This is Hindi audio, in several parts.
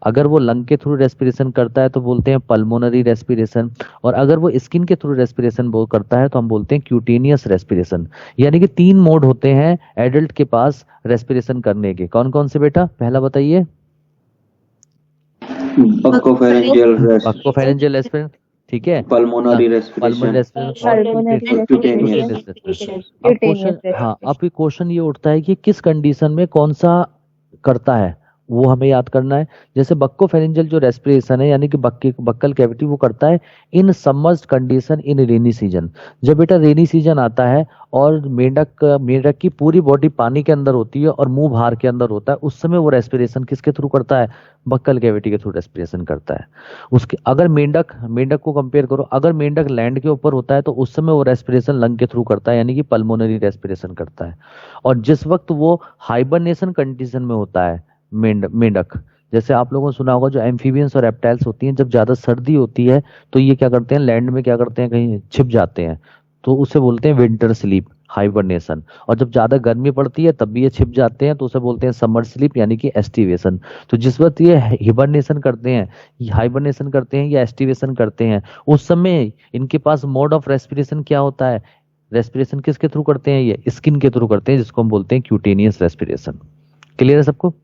अगर वो लंग के थ्रू रेस्पिरेशन करता है तो बोलते हैं पल्मोनरी रेस्पिरेशन, और अगर वो स्किन के थ्रू रेस्पिरेशन वो करता है तो हम बोलते हैं क्यूटेनियस रेस्पिरेशन। यानी कि 3 मोड होते हैं एडल्ट के पास रेस्पिरेशन करने के। कौन कौन से बेटा, पहला बताइए। बक्कोफेरेंजियल बक्कोफेरेंजियल रेस्पिरेशन, ठीक है। पल्मोनरी पल्मोनरी रेस्पिरेशन रेस्पिरेशन और क्यूटेनियस रेस्पिरेशन। अब क्वेश्चन, हाँ अब ये क्वेश्चन ये उठता है कि किस कंडीशन में कौन सा करता है, वो हमें याद करना है। जैसे बक्कोफेरेंजियल जो रेस्पिरेशन है यानी कि बक्कल कैविटी, वो करता है in submerged condition in rainy season. जब बेटा रेनी सीजन आता है और मेंढक की पूरी बॉडी पानी के अंदर होती है और मुंह बाहर के अंदर होता है, उस समय वो रेस्पिरेशन किसके थ्रू करता है, बक्कल कैविटी के थ्रू रेस्पिरेशन करता है। उसके अगर मेंढक को कंपेयर करो, अगर मेंढक लैंड के ऊपर होता है तो उस समय वो रेस्पिरेशन लंग के थ्रू करता है, यानी कि पल्मोनरी रेस्पिरेशन करता है। और जिस वक्त वो हाइबरनेशन कंडीशन में होता है मेंढक, जैसे आप लोगों ने सुना होगा जो एम्फीबियंस और रेप्टाइल्स होती हैं, जब ज्यादा सर्दी होती है तो ये क्या करते हैं, लैंड में क्या करते हैं, कहीं छिप जाते हैं, तो उसे बोलते हैं विंटर स्लीप, हाइबरनेशन। और जब ज्यादा गर्मी पड़ती है तब भी ये छिप जाते हैं तो उसे बोलते हैं समर स्लीप, यानी कि एस्टिवेशन। तो जिस वक्त ये हिबरनेशन करते हैं, हाइबरनेशन करते हैं या एस्टिवेशन करते हैं, उस समय इनके पास मोड ऑफ रेस्पिरेशन क्या होता है, रेस्पिरेशन किसके थ्रू करते हैं, ये स्किन के थ्रू करते हैं, जिसको हम बोलते हैं क्यूटेनियस रेस्पिरेशन। क्लियर है सबको?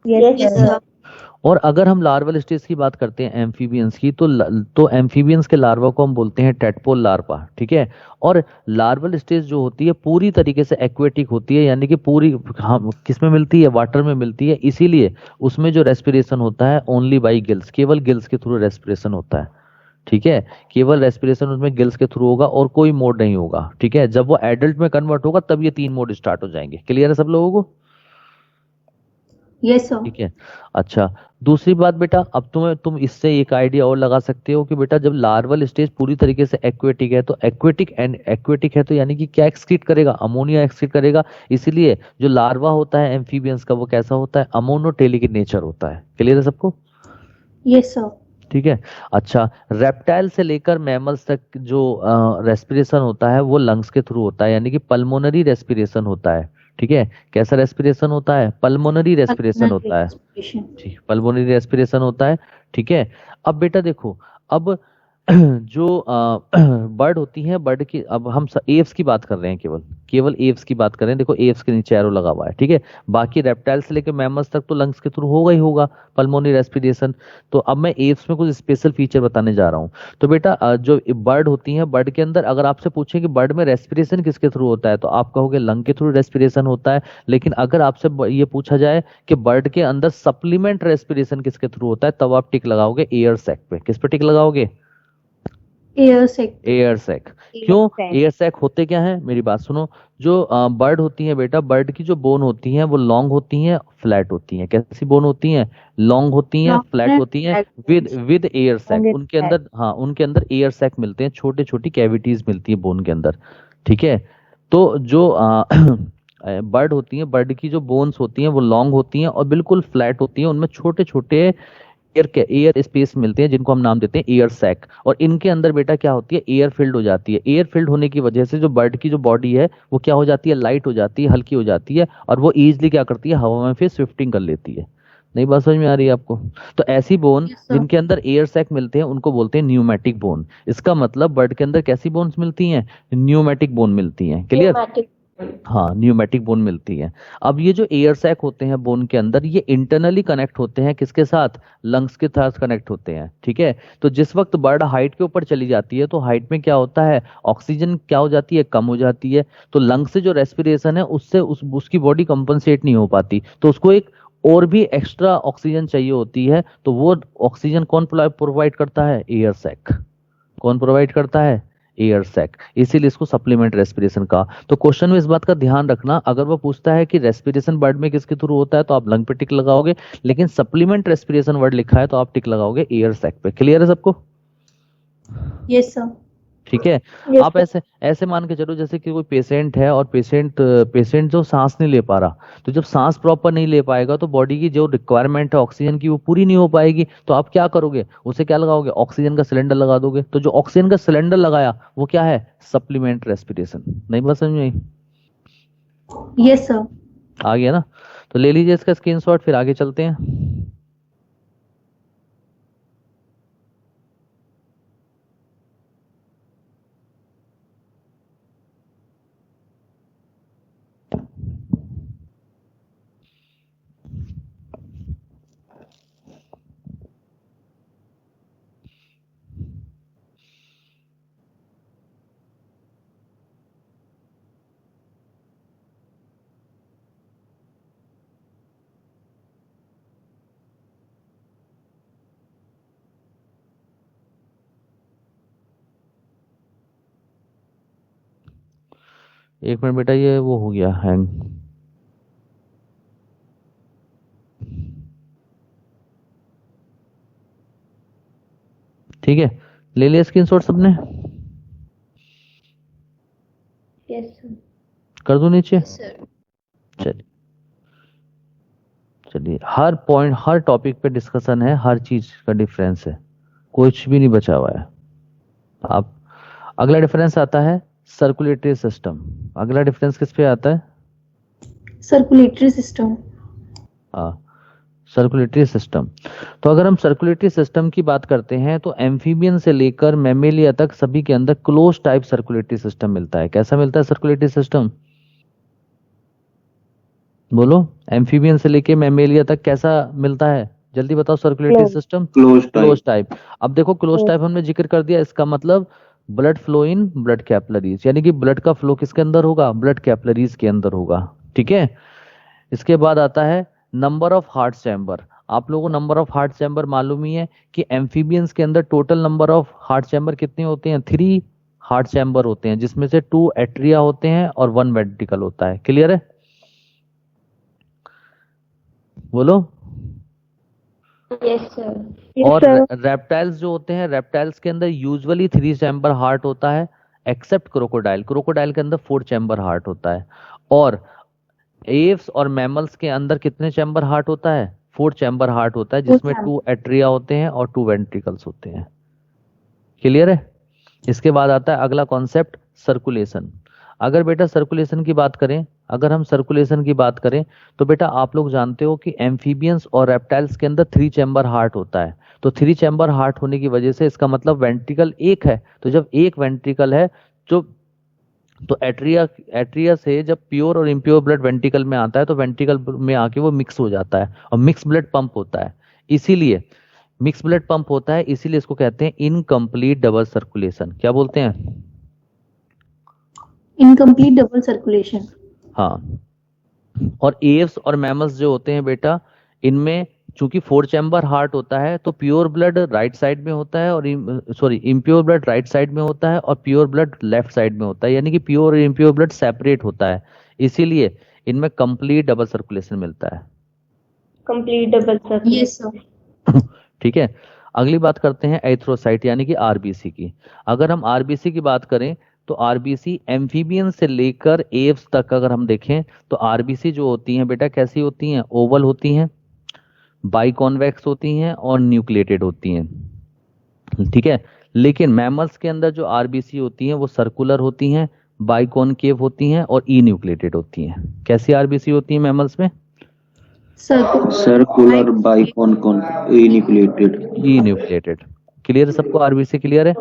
Yes sir. और अगर हम लार्वल स्टेज की बात करते हैं एम्फीबियंस की, तो एम्फीबियंस के लार्वा को हम बोलते हैं टेडपोल लार्वा, ठीक है। और लार्वल स्टेज जो होती है पूरी तरीके से एक्वेटिक होती है, यानी कि पूरी हम किस में मिलती है, वाटर में मिलती है, इसीलिए उसमें जो रेस्पिरेशन होता है ओनली बाई गिल्स, केवल गिल्स के थ्रू रेस्पिरेशन होता है, ठीक है। केवल रेस्पिरेशन उसमें गिल्स के थ्रू होगा और कोई मोड नहीं होगा, ठीक है। जब वो एडल्ट में कन्वर्ट होगा तब ये 3 मोड स्टार्ट हो जाएंगे। क्लियर है सब लोगों को? Yes sir. ठीक है। अच्छा, दूसरी बात बेटा, अब तुम इससे एक आइडिया और लगा सकते हो कि बेटा जब लार्वल स्टेज पूरी तरीके से एक्वेटिक है, तो एक्वेटिक है तो यानी कि क्या एक्सक्रीट करेगा, अमोनिया एक्सक्रीट करेगा। इसीलिए जो लार्वा होता है एम्फीबियंस का वो कैसा होता है, अमोनोटेलिक इन नेचर होता है। क्लियर है सबको? Yes sir. ठीक है। अच्छा, रेप्टाइल से लेकर मैमल्स तक जो रेस्पिरेशन होता है वो लंग्स के थ्रू होता है, यानी कि पल्मोनरी रेस्पिरेशन होता है, ठीक है। कैसा रेस्पिरेशन होता है, पल्मोनरी रेस्पिरेशन होता है, ठीक, पल्मोनरी रेस्पिरेशन होता है, ठीक है। अब बेटा देखो, अब जो बर्ड होती हैं, बर्ड की, अब हम एव्स की बात कर रहे हैं, केवल एव्स की बात कर रहे हैं। देखो एव्स के नीचे एरो लगा हुआ है, ठीक है। बाकी रेप्टाइल से लेकर मैमल्स तक तो लंग्स के थ्रू होगा ही होगा पल्मोनरी रेस्पिरेशन। तो अब मैं एव्स में कुछ स्पेशल फीचर बताने जा रहा हूँ। तो बेटा जो बर्ड होती हैं, बर्ड के अंदर अगर आपसे पूछें कि बर्ड में रेस्पिरेशन किसके थ्रू होता है, तो आप कहोगे लंग के थ्रू रेस्पिरेशन होता है। लेकिन अगर आपसे ये पूछा जाए कि बर्ड के अंदर सप्लीमेंट रेस्पिरेशन किसके थ्रू होता है, तब आप टिक लगाओगे एयर सैक पे। किस पे टिक लगाओगे? Air sac. Air sac. क्यों एयर सैक होते क्या है, मेरी बात सुनो। जो बर्ड होती है बेटा, बर्ड की जो बोन होती है वो लॉन्ग होती हैं, फ्लैट होती हैं। कैसी बोन होती हैं, लॉन्ग होती हैं, फ्लैट होती हैं, विद एयर सैक। उनके अंदर, हाँ उनके अंदर एयर सैक मिलते हैं, छोटे छोटी कैविटीज मिलती है बोन के अंदर, ठीक है। तो जो बर्ड होती हैं, बर्ड की जो बोन्स होती हैं वो लॉन्ग होती हैं और बिल्कुल फ्लैट होती हैं, उनमें छोटे छोटे एयर स्पेस मिलते हैं जिनको हम नाम देते हैं एयर सैक। और इनके अंदर बेटा क्या होती है, एयर फिल्ड हो जाती है। एयर फिल्ड होने की वजह से जो बर्ड की जो बॉडी है वो क्या हो जाती है, लाइट हो जाती है, हल्की हो जाती है, और वो इजीली क्या करती है, हवा में फिर स्विफ्टिंग कर लेती है। नई बात समझ में आ रही है आपको? तो ऐसी बोन जिनके अंदर एयर सैक मिलते हैं उनको बोलते हैं न्यूमेटिक बोन। इसका मतलब बर्ड के अंदर कैसी बोन्स मिलती हैं, न्यूमेटिक बोन मिलती हैं। क्लियर? हाँ, न्यूमेटिक बोन मिलती है। अब ये जो एयर सैक होते हैं बोन के अंदर, ये इंटरनली कनेक्ट होते हैं किसके साथ, लंग्स के साथ कनेक्ट होते हैं, ठीक है। तो जिस वक्त बर्ड हाइट के ऊपर चली जाती है तो हाइट में क्या होता है, ऑक्सीजन क्या हो जाती है, कम हो जाती है। तो लंग से जो रेस्पिरेशन है उससे उसकी बॉडी कंपनसेट नहीं हो पाती, तो उसको एक और भी एक्स्ट्रा ऑक्सीजन चाहिए होती है। तो वो ऑक्सीजन कौन प्रोवाइड करता है, एयर सैक। कौन प्रोवाइड करता है, एयर सैक। इसीलिए इसको सप्लीमेंट रेस्पिरेशन का। तो क्वेश्चन में इस बात का ध्यान रखना, अगर वो पूछता है कि रेस्पिरेशन बर्ड में किसके थ्रू होता है तो आप लंग पे टिक लगाओगे, लेकिन सप्लीमेंट रेस्पिरेशन वर्ड लिखा है तो आप टिक लगाओगे एयर सैक पे। क्लियर है सबको? Yes sir. ठीक है। आप ऐसे ऐसे मान के चलो जैसे कि कोई पेशेंट है और पेशेंट जो सांस नहीं ले पा रहा, तो जब सांस प्रॉपर नहीं ले पाएगा तो बॉडी की जो रिक्वायरमेंट है ऑक्सीजन की वो पूरी नहीं हो पाएगी। तो आप क्या करोगे, उसे क्या लगाओगे, ऑक्सीजन का सिलेंडर लगा दोगे। तो जो ऑक्सीजन का सिलेंडर लगाया वो क्या है, सप्लीमेंट रेस्पिरेशन। नहीं बात समझ में आई? Yes sir. आ गया ना? तो ले लीजिए इसका स्क्रीनशॉट, फिर आगे चलते हैं। एक मिनट बेटा, ये वो हो गया हैंग। ठीक है, ले लिया स्क्रीनशॉट सबने? Yes sir. कर दो नीचे। सर। चलिए चलिए, हर पॉइंट हर टॉपिक पे डिस्कशन है, हर चीज का डिफरेंस है, कुछ भी नहीं बचा हुआ है। आप अगला डिफरेंस आता है सर्कुलेटरी सिस्टम। अगला डिफरेंस किस पे आता है? Circulatory system. हाँ, सर्कुलेटरी सिस्टम। तो अगर हम सर्कुलेटरी सिस्टम की बात करते हैं तो एम्फीबियन से लेकर मैमेलिया तक सभी के अंदर क्लोज टाइप सर्कुलेटरी सिस्टम मिलता है। कैसा मिलता है सर्कुलेटरी सिस्टम? बोलो, एम्फीबियन से लेके मैमेलिया तक कैसा मिलता है? जल्दी बताओ। Circulatory system close type. अब देखो, क्लोज टाइप हमने जिक्र कर दिया, इसका मतलब blood flow in blood capillaries, यानी कि ब्लड का फ्लो किसके अंदर होगा? ब्लड कैपिलरीज के अंदर होगा। ठीक है, इसके बाद आता है नंबर ऑफ हार्ट चैम्बर। आप लोगों को नंबर ऑफ हार्ट चैम्बर मालूम ही है कि एम्फीबियंस के अंदर total number of heart chamber कितने होते हैं? 3 हार्ट चैम्बर होते हैं, जिसमें से 2 एट्रिया होते हैं और 1 वेंट्रिकल होता है। क्लियर है? बोलो। Yes sir. और रेप्टाइल्स जो होते हैं, रेप्टाइल्स के अंदर यूजुअली 3 चैम्बर हार्ट होता है, एक्सेप्ट क्रोकोडाइल। क्रोकोडाइल के अंदर 4 चैम्बर हार्ट होता है। और एव्स और मैमल्स के अंदर कितने चैम्बर हार्ट होता है? 4 चैम्बर हार्ट होता है, जिसमें 2 एट्रिया होते हैं और 2 वेंट्रिकल्स होते हैं। क्लियर है? इसके बाद आता है अगला कॉन्सेप्ट, सर्कुलेशन। अगर बेटा सर्कुलेशन की बात करें, अगर हम सर्कुलेशन की बात करें तो बेटा आप लोग जानते हो कि एम्फीबियंस और रेप्टाइल्स के अंदर 3 चैम्बर हार्ट होता है। तो 3 चैम्बर हार्ट होने की वजह से इसका मतलब वेंट्रिकल एक है। तो जब एक वेंट्रिकल है जो तो एट्रिया से जब प्योर और इम्प्योर ब्लड वेंट्रिकल में आता है तो वेंट्रिकल में आके वो मिक्स हो जाता है और मिक्स ब्लड पंप होता है। इसीलिए मिक्स ब्लड पंप होता है, इसीलिए इसको कहते हैं इनकम्प्लीट डबल सर्कुलेशन। क्या बोलते हैं? Incomplete double circulation. हाँ। और एव्स और मैमल्स जो होते हैं बेटा, इनमें चूंकि 4 चैम्बर हार्ट होता है तो प्योर ब्लड राइट साइड में होता है और इम्प्योर ब्लड राइट साइड में होता है और प्योर ब्लड लेफ्ट साइड में होता है, यानी कि प्योर और इम्प्योर ब्लड सेपरेट होता है। इसीलिए इनमें कंप्लीट डबल सर्कुलेशन मिलता है। Complete double circulation. Yes sir. ठीक है, अगली बात करते हैं एथ्रोसाइट यानी कि आरबीसी की। अगर हम आरबीसी की बात करें तो आरबीसी एम्फीबियन से लेकर एव्स तक अगर हम देखें तो आरबीसी जो होती हैं बेटा कैसी होती हैं? ओवल होती हैं, बाइकॉन्वेक्स होती हैं और न्यूक्लिएटेड होती हैं। ठीक है, लेकिन मैमल्स के अंदर जो आरबीसी होती हैं वो सर्कुलर होती हैं, बाइकॉनकेव होती हैं और ई न्यूक्लिएटेड होती हैं। कैसी आरबीसी होती हैं मैमल्स में? सर्कुलर बाइकॉन ई न्यूक्लिएटेड। क्लियर है सबको? आरबीसी क्लियर है?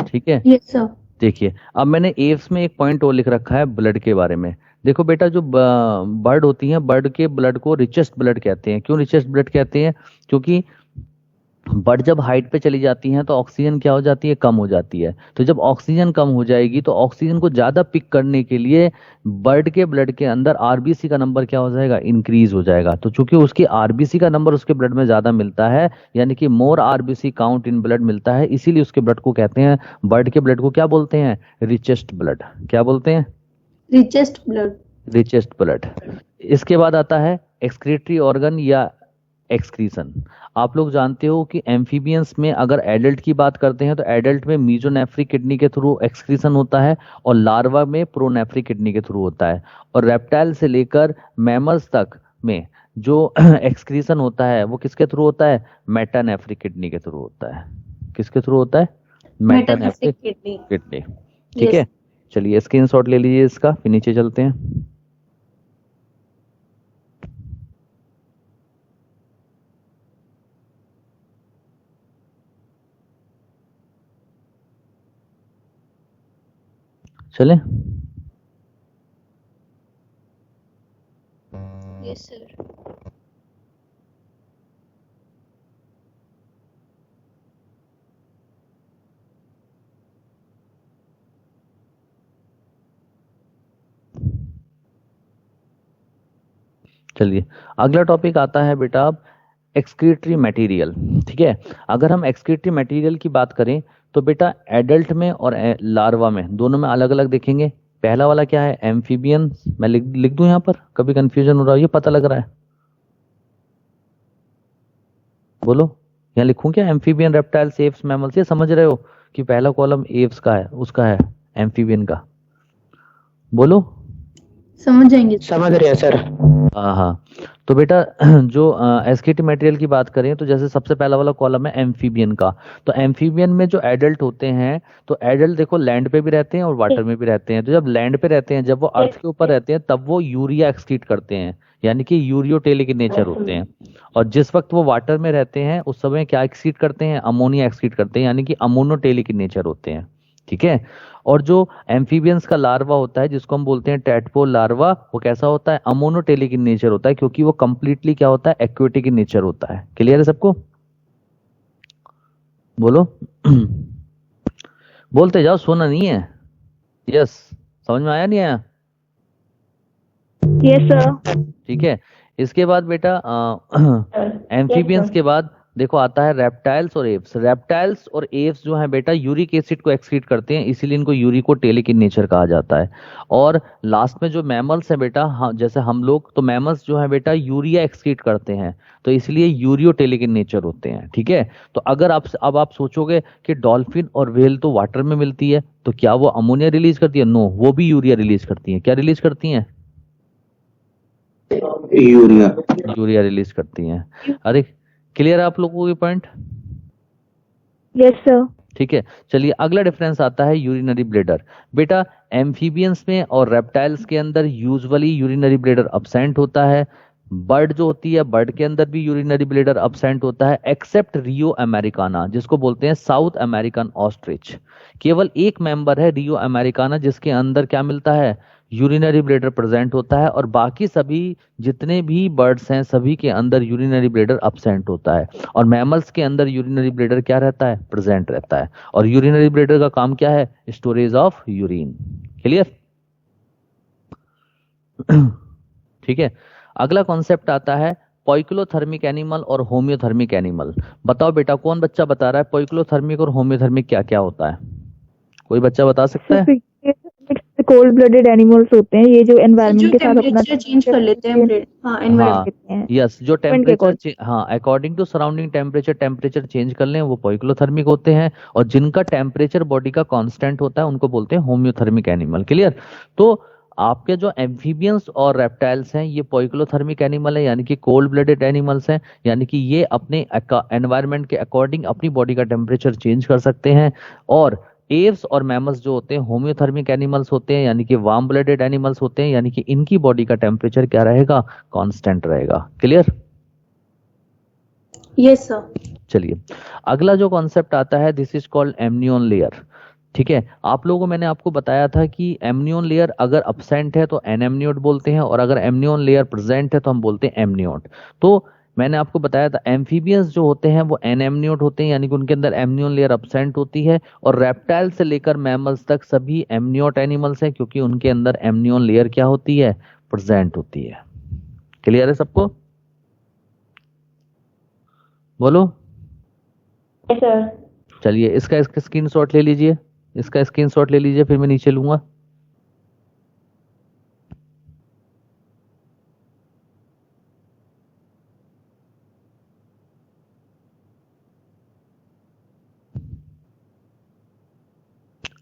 ठीक है। Yes sir. देखिए, अब मैंने एव्स में एक पॉइंट और लिख रखा है ब्लड के बारे में। देखो बेटा, जो बर्ड होती हैं, बर्ड के ब्लड को रिचेस्ट ब्लड कहते हैं। क्यों रिचेस्ट ब्लड कहते हैं? क्योंकि बर्ड जब हाइट पे चली जाती हैं तो ऑक्सीजन क्या हो जाती है? कम हो जाती है। तो जब ऑक्सीजन कम हो जाएगी तो ऑक्सीजन को ज्यादा पिक करने के लिए बर्ड के ब्लड के अंदर आरबीसी का नंबर क्या हो जाएगा? इंक्रीज हो जाएगा। तो चूंकि उसकी आरबीसी का नंबर उसके ब्लड में ज्यादा मिलता है, यानी कि मोर आरबीसी काउंट इन ब्लड मिलता है, इसीलिए उसके ब्लड को कहते हैं, बर्ड के ब्लड को क्या बोलते हैं? Richest blood. क्या बोलते हैं? Richest blood. Richest blood. इसके बाद आता है एक्सक्रीटरी ऑर्गन या एक्सक्रीशन। आप लोग जानते हो कि एम्फीबियंस में अगर एडल्ट की बात करते हैं तो एडल्ट में मीजोनेफ्रिक किडनी के थ्रू एक्सक्रीशन होता है और लार्वा में प्रोनेफ्रिक किडनी के थ्रू होता है। और रेप्टाइल से लेकर मैमल्स तक में जो एक्सक्रीशन होता है वो किसके थ्रू होता है? मेटानेफ्रिक किडनी के थ्रू होता है। किसके थ्रू होता है? Metanephric kidney. ठीक है, चलिए स्क्रीनशॉट ले लीजिए इसका, फिर नीचे चलते हैं। चले? Yes sir. चलिए, अगला टॉपिक आता है बेटा अब एक्सक्रीटरी मटेरियल। ठीक है, अगर हम एक्सक्रीटरी मटेरियल की बात करें तो बेटा एडल्ट में और लार्वा में दोनों में अलग अलग देखेंगे। पहला वाला क्या है, एम्फीबियन। मैं लिख दूं यहाँ पर, कभी कंफ्यूजन हो रहा है, ये पता लग रहा है? बोलो, यहाँ लिखूं क्या, एम्फीबियन, रेप्टाइल्स, एप्स, मैमल्स, ये समझ रहे हो कि पहला कॉलम एप्स का है, उसका है एम्फीबियन का? बोलो। समझ जाएंगे, समझ रहे हैं सर। हाँ हाँ। तो बेटा जो एस्केटी मटेरियल की बात करें तो जैसे सबसे पहला वाला कॉलम है एम्फीबियन का। तो एम्फीबियन में जो एडल्ट होते हैं, तो एडल्ट देखो लैंड पे भी रहते हैं और वाटर में भी रहते हैं। तो जब लैंड पे रहते हैं, जब वो अर्थ के ऊपर रहते हैं, तब वो यूरिया एक्सक्रीट करते हैं, यानी कि यूरियोटेलिक इन नेचर होते हैं। और जिस वक्त वो वाटर में रहते हैं उस समय क्या एक्सक्रीट करते हैं, अमोनिया एक्सक्रीट करते हैं, यानी कि अमोनोटेलिक इन नेचर होते हैं। ठीक है। और जो एम्फीबियंस का लार्वा होता है, जिसको हम बोलते हैं टैडपोल लार्वा, वो कैसा होता है, अमोनोटेलिक इन नेचर होता है, क्योंकि वो कंप्लीटली क्या होता है, एक्वेटिक इन नेचर होता है। क्लियर है सबको? बोलो बोलते जाओ, सुना नहीं है? यस, समझ में आया नहीं आया? Yes, sir. ठीक है। इसके बाद बेटा एम्फीबियंस के बाद देखो आता है रेप्टाइल्स और एप्स। रेप्टाइल्स और एप्स जो है बेटा यूरिक एसिड को एक्सक्रीट करते हैं, इसीलिए इनको यूरिकोटेलिक इन नेचर कहा जाता है। और लास्ट में जो मैमल्स हैं बेटा, जैसे हम लोग, तो मैमल्स जो है बेटा यूरिया एक्सक्रीट करते हैं, तो इसलिए यूरियोटेलिक इन नेचर होते हैं। ठीक है। तो अगर अब आप सोचोगे कि डॉल्फिन और व्हेल तो वाटर में मिलती है, तो क्या वो अमोनिया रिलीज करती है? नो, वो भी यूरिया रिलीज करती है। क्या रिलीज करती हैं? यूरिया। यूरिया रिलीज करती हैं। अरे क्लियर है आप लोगों को ये पॉइंट? Yes, sir. ठीक है। चलिए अगला डिफरेंस आता है यूरिनरी ब्लेडर। बेटा एम्फीबियंस में और रेप्टाइल्स के अंदर यूजुअली यूरिनरी ब्लेडर अब्सेंट होता है। बर्ड जो होती है, बर्ड के अंदर भी यूरिनरी ब्लेडर अब्सेंट होता है, एक्सेप्ट रियो अमेरिकाना, जिसको बोलते हैं साउथ अमेरिकन ऑस्ट्रिच। केवल एक मेंबर है रियो अमेरिकाना जिसके अंदर क्या मिलता है, यूरिनरी ब्लेडर प्रेजेंट होता है, और बाकी सभी जितने भी बर्ड्स हैं सभी के अंदर यूरिनरी ब्लेडर अब्सेंट होता है। और मैमल्स के अंदर यूरिनरी ब्लेडर क्या रहता है, प्रेजेंट रहता है। और यूरिनरी ब्लेडर का काम क्या है, स्टोरेज ऑफ यूरिन। क्लियर? ठीक है। अगला कॉन्सेप्ट आता है पोइक्लोथर्मिक एनिमल और होम्योथर्मिक एनिमल। बताओ बेटा, कौन बच्चा बता रहा है पोइक्लोथर्मिक और होम्योथर्मिक क्या क्या होता है? कोई बच्चा बता सकता है? कोल्ड ब्लडेड एनिमल्स होते हैं, ये जो एनवायरनमेंट के साथ अपना टेम्परेचर चेंज कर लेते हैं ब्रेड। हाँ, एनवायरनमेंट। हाँ यस, जो टेम्परेचर, हाँ according to surrounding temperature change कर लें वो पोइक्लोथर्मिक होते हैं। और जिनका टेम्परेचर बॉडी का कांस्टेंट होता है उनको बोलते हैं होम्योथर्मिक एनिमल। क्लियर? तो आपके जो एम्फीबियंस और रेप्टाइल्स हैं ये पोइक्लोथर्मिक एनिमल है, यानी कि कोल्ड ब्लडेड एनिमल्स हैं, यानी कि ये अपने एनवायरनमेंट के अकॉर्डिंग अपनी बॉडी का टेम्परेचर चेंज कर सकते हैं। और एव्स और मैमल्स जो होते हैं होम्योथर्मिक एनिमल्स होते हैं, यानी कि वार्म ब्लडेड एनिमल्स होते हैं, यानी कि इनकी बॉडी का टेम्परेचर क्या रहेगा, कांस्टेंट रहेगा। क्लियर? Yes sir. चलिए अगला जो कॉन्सेप्ट आता है, this is called amnion layer. ठीक है। आप लोगों को मैंने आपको बताया था कि एमनियन लेयर अगर अब्सेंट है तो एनेमनियोट बोलते हैं, और अगर एमनियन लेयर प्रेजेंट है तो हम बोलते हैं एमनियोट। तो मैंने आपको बताया था एम्फीबियंस जो होते हैं वो एनेमनियोट होते हैं, यानी कि उनके अंदर एमनियन लेयर अब्सेंट होती है। और रेप्टाइल से लेकर मैमल्स तक सभी एमनियोट एनिमल्स हैं, क्योंकि उनके अंदर एमनियन लेयर क्या होती है, प्रेजेंट होती है। क्लियर है सबको? बोलो। Yes, sir. चलिए इसका स्क्रीनशॉट ले लीजिए, इसका स्क्रीनशॉट ले लीजिए, फिर मैं नीचे लूंगा।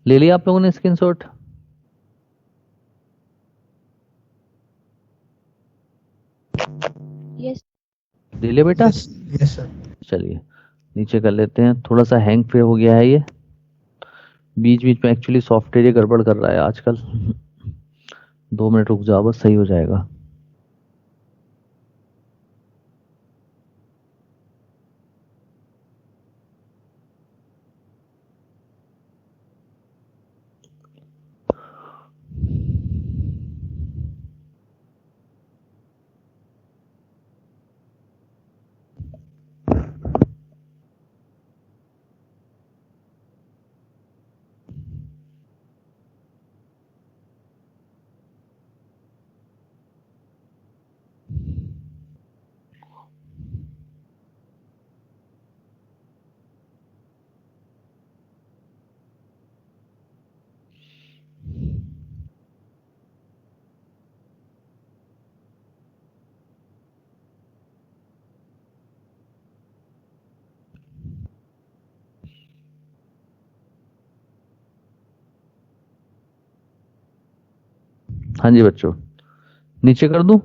ले लिया आप लोगों ने स्क्रीनशॉट? यस। ले लिया बेटा? Yes sir. चलिए नीचे कर लेते हैं, थोड़ा सा हैंग फिर हो गया है ये, बीच बीच में एक्चुअली सॉफ्टवेयर गड़बड़ कर रहा है आजकल। 2 मिनट रुक जाओ बस, सही हो जाएगा। हाँ जी बच्चों, नीचे कर दूं?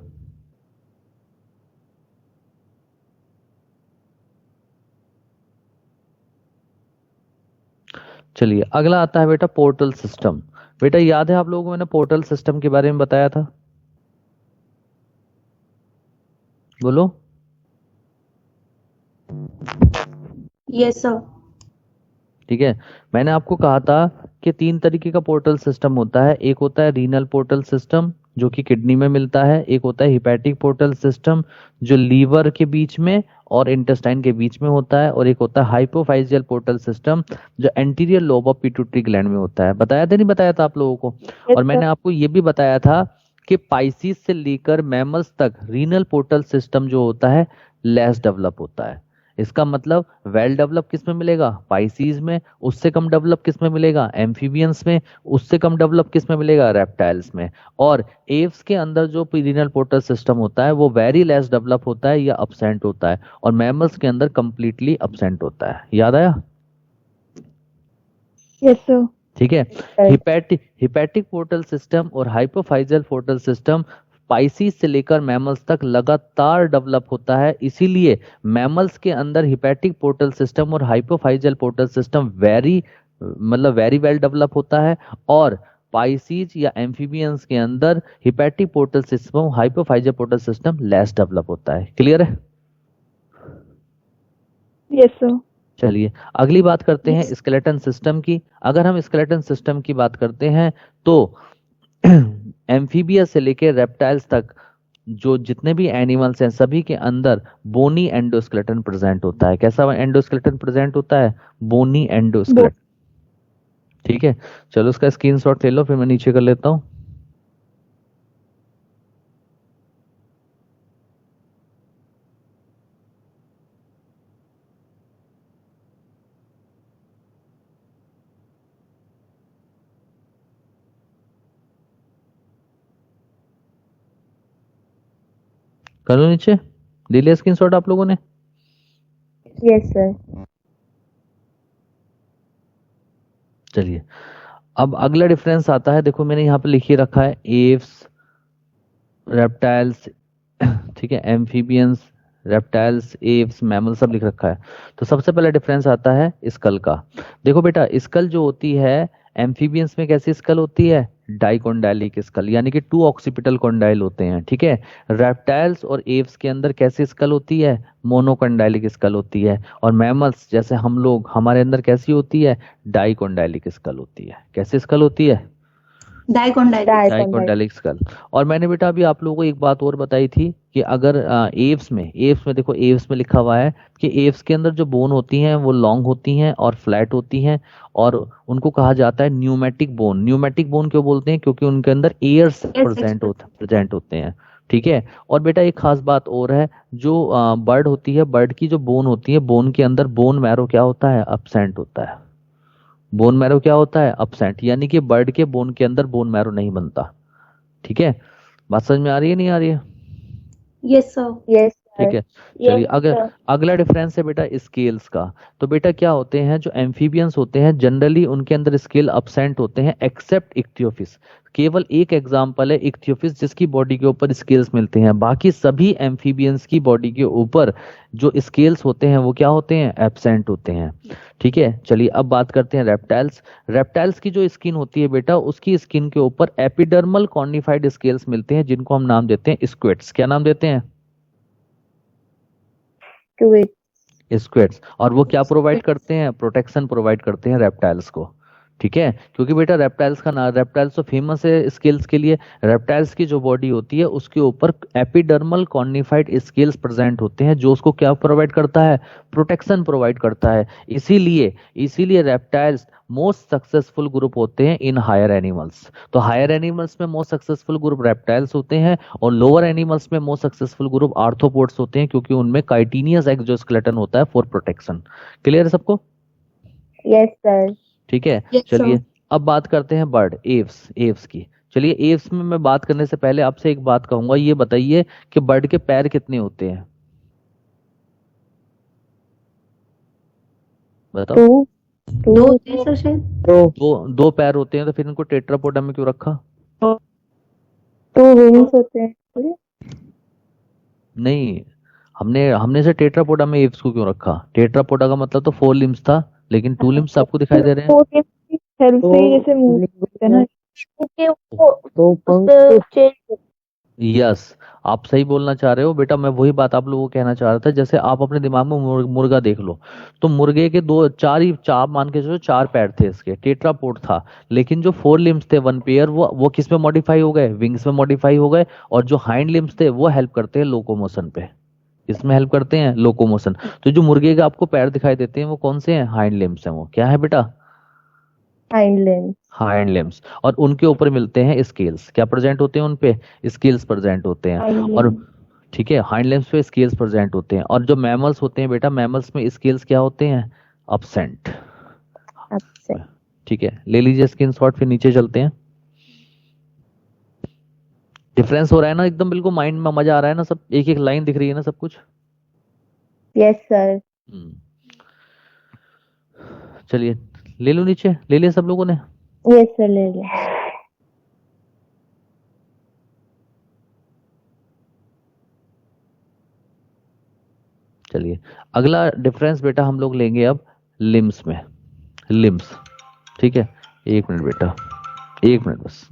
चलिए अगला आता है बेटा पोर्टल सिस्टम। बेटा याद है आप लोगों को मैंने पोर्टल सिस्टम के बारे में बताया था? बोलो। Yes sir. ठीक है, मैंने आपको कहा था कि 3 तरीके का पोर्टल सिस्टम होता है। एक होता है रीनल पोर्टल सिस्टम जो कि किडनी में मिलता है, एक होता है हिपैटिक पोर्टल सिस्टम जो लीवर के बीच में और इंटेस्टाइन के बीच में होता है, और एक होता है हाइपोफाइजियल पोर्टल सिस्टम जो anterior lobe of pituitary gland में होता है। बताया था नहीं बताया था आप लोगों को? और मैंने आपको ये भी बताया था कि पाइसिस से लेकर मैमल्स तक रीनल पोर्टल सिस्टम जो होता है लेस डेवलप होता है। इसका मतलब वेल डेवलप किस में मिलेगा? पाइसीज में। उससे कम डेवलप किस में मिलेगा? एम्फीबियंस में। उससे कम डेवलप किस में मिलेगा? रेप्टाइल्स में। और एव्स के अंदर जो रीनल पोर्टल सिस्टम होता है वो वेरी लेस डेवलप होता है या अब्सेंट होता है, और मैमल्स के अंदर कंप्लीटली अब्सेंट होता है। याद आया? Yes sir. ठीक है, हिपैटिक पोर्टल सिस्टम और हाइपोफाइजियल पोर्टल सिस्टम पाइसिस से लेकर मैमल्स तक लगातार डेवलप होता है। इसीलिए मैमल्स के अंदर हिपैटिक पोर्टल सिस्टम और hypophyseal portal system very well develop होता है, और पाइसिस या एम्फीबियंस के अंदर hepatic portal system hypophyseal portal system less develop होता है। क्लियर है? Yes sir. चलिए अगली बात करते हैं स्केलेटन सिस्टम की। अगर हम स्केलेटन सिस्टम की बात करते हैं तो एम्फीबिया से लेकर रेप्टाइल्स तक जो जितने भी एनिमल्स हैं सभी के अंदर बोनी एंडोस्केलेटन प्रेजेंट होता है। कैसा एंडोस्केलेटन प्रेजेंट होता है? Bony endoskeleton. ठीक है, चलो उसका स्क्रीनशॉट ले लो, फिर मैं नीचे कर लेता हूं। कर लो नीचे, ले लिया स्क्रीनशॉट आप लोगों ने? Yes sir. चलिए अब अगला डिफरेंस आता है, देखो मैंने यहाँ पे लिखिए रखा है एव्स, रेप्टाइल्स, ठीक है, एम्फीबियंस, रेप्टाइल्स, एव्स, मैमल सब लिख रखा है। तो सबसे पहला डिफरेंस आता है स्कल का। देखो बेटा स्कल जो होती है एम्फीबियंस में कैसी स्कल होती है? डाइकोंडाइलिक स्कल, यानी कि 2 ऑक्सीपिटल कॉन्डाइल होते हैं। ठीक है, रेप्टाइल्स और एव्स के अंदर कैसी स्कल होती है? मोनोकॉन्डाइलिक स्कल होती है। और मैमल्स जैसे हम लोग, हमारे अंदर कैसी होती है? डाइकोंडाइलिक स्कल होती है। कैसी स्कल होती है? Dicondylic school. और मैंने बेटा अभी आप लोगों को एक बात और बताई थी कि अगर एव्स में देखो एव्स में लिखा हुआ है कि एव्स के अंदर जो बोन होती हैं वो लॉन्ग होती हैं और फ्लैट होती हैं, और उनको कहा जाता है न्यूमेटिक बोन। न्यूमेटिक बोन क्यों बोलते हैं? क्योंकि उनके अंदर एयर्स प्रेजेंट होते हैं। ठीक है, और बेटा एक खास बात और है, जो बर्ड होती है, बर्ड की जो बोन होती है, बोन के अंदर बोन मैरो क्या होता है? अब्सेंट होता है। बोन मैरो क्या होता है? अब्सेंट, यानी कि बर्ड के बोन के अंदर बोन मैरो नहीं बनता। ठीक है, बात समझ में आ रही है नहीं आ रही है? Yes sir. यस ठीक है, चलिए अगला डिफरेंस है बेटा स्केल्स का। तो बेटा क्या होते हैं, जो एम्फीबियंस होते हैं जनरली उनके अंदर स्केल अब्सेंट होते हैं एक्सेप्ट इक्थियोफिस। केवल एक एग्जांपल है इक्थियोफिस जिसकी बॉडी के ऊपर स्केल्स मिलते हैं, बाकी सभी एम्फीबियंस की बॉडी के ऊपर जो स्केल्स होते हैं वो क्या होते हैं? एब्सेंट होते हैं। ठीक है, चलिए अब बात करते हैं रेप्टाइल्स। रेप्टाइल्स की जो स्किन होती है बेटा, उसकी स्किन के ऊपर एपिडर्मल कॉर्निफाइड स्केल्स मिलते हैं जिनको हम नाम देते हैं स्क्विड्स। क्या नाम देते हैं? स्क्विड्स। और वो क्या प्रोवाइड करते हैं? प्रोटेक्शन प्रोवाइड करते हैं रेप्टाइल्स को। ठीक है, क्योंकि बेटा रेप्टाइल्स तो फेमस है स्केल्स के लिए। रेप्टाइल्स की जो बॉडी होती है उसके ऊपर एपिडर्मल कॉर्निफाइड स्केल्स प्रेजेंट होते हैं जो उसको क्या प्रोवाइड करता है? प्रोटेक्शन प्रोवाइड करता है। इसीलिए रेप्टाइल्स मोस्ट सक्सेसफुल ग्रुप होते हैं इन हायर एनिमल्स। तो हायर एनिमल्स में मोस्ट सक्सेसफुल ग्रुप रेप्टाइल्स होते हैं, और लोअर एनिमल्स में मोस्ट सक्सेसफुल ग्रुप आर्थ्रोपोड्स होते हैं, क्योंकि उनमें काइटिनियस एक्सोस्केलेटन होता है फॉर प्रोटेक्शन। क्लियर है सबको? Yes sir. ठीक है, चलिए अब बात करते हैं बर्ड एव्स की। चलिए एव्स में मैं बात करने से पहले आपसे एक बात कहूंगा, ये बताइए कि बर्ड के पैर कितने होते हैं? बताओ। दो पैर होते हैं, तो फिर इनको टेट्रापोडा में क्यों रखा? तो विंग्स होते हैं थोड़े? नहीं, हमने से टेट्रापोडा में एव्स को क्यों रखा? टेट्रापोडा का मतलब तो 4 लिम्स था, लेकिन 2 लिम्स आपको दिखाई दे रहे हैं। तो हेल्प से ही जैसे मूव करते हैं ना, क्योंकि वो चेंज। यस, आप सही बोलना चाह रहे हो बेटा। मैं वही बात आप लोगों को कहना चाह रहा था। जैसे आप अपने दिमाग में मुर्गा देख लो, तो मुर्गे के दो चार ही चार मान के चलो 4 पैर थे, इसके टेट्रापोड था। लेकिन जो 4 लिम्स थे 1 पेयर, वो किस में मॉडिफाई हो गए? विंग्स में मॉडिफाई हो गए। और जो हाइंड लिम्स थे वो हेल्प करते हैं लोकोमोशन पे। इसमें हेल्प करते हैं लोकोमोशन। तो जो मुर्गे के आपको पैर दिखाई देते हैं वो कौन से हैं? हाइंड लिम्स हैं। वो क्या है बेटा? Hind limbs. Hind limbs. और उनके ऊपर मिलते हैं स्केल्स। क्या प्रेजेंट होते हैं उन पे? स्केल्स प्रेजेंट होते हैं। और ठीक है, हाइंड लिम्स पे स्केल्स प्रेजेंट होते हैं। और जो मैमल्स होते हैं बेटा, मैमल्स में स्केल्स क्या होते हैं? अब्सेंट। ठीक है, ले लीजिए स्क्रीनशॉट, फिर नीचे चलते हैं। डिफरेंस हो रहा है ना एकदम? बिल्कुल माइंड में मजा आ रहा है ना? सब एक एक लाइन दिख रही है ना सब कुछ? Yes sir. चलिए, ले लो नीचे, ले लिया सब लोगों ने? यस सर, ले लिया। चलिए, अगला डिफरेंस बेटा हम लोग लेंगे अब लिम्स में। लिम्स, ठीक है। 1 मिनट बेटा, 1 मिनट बस।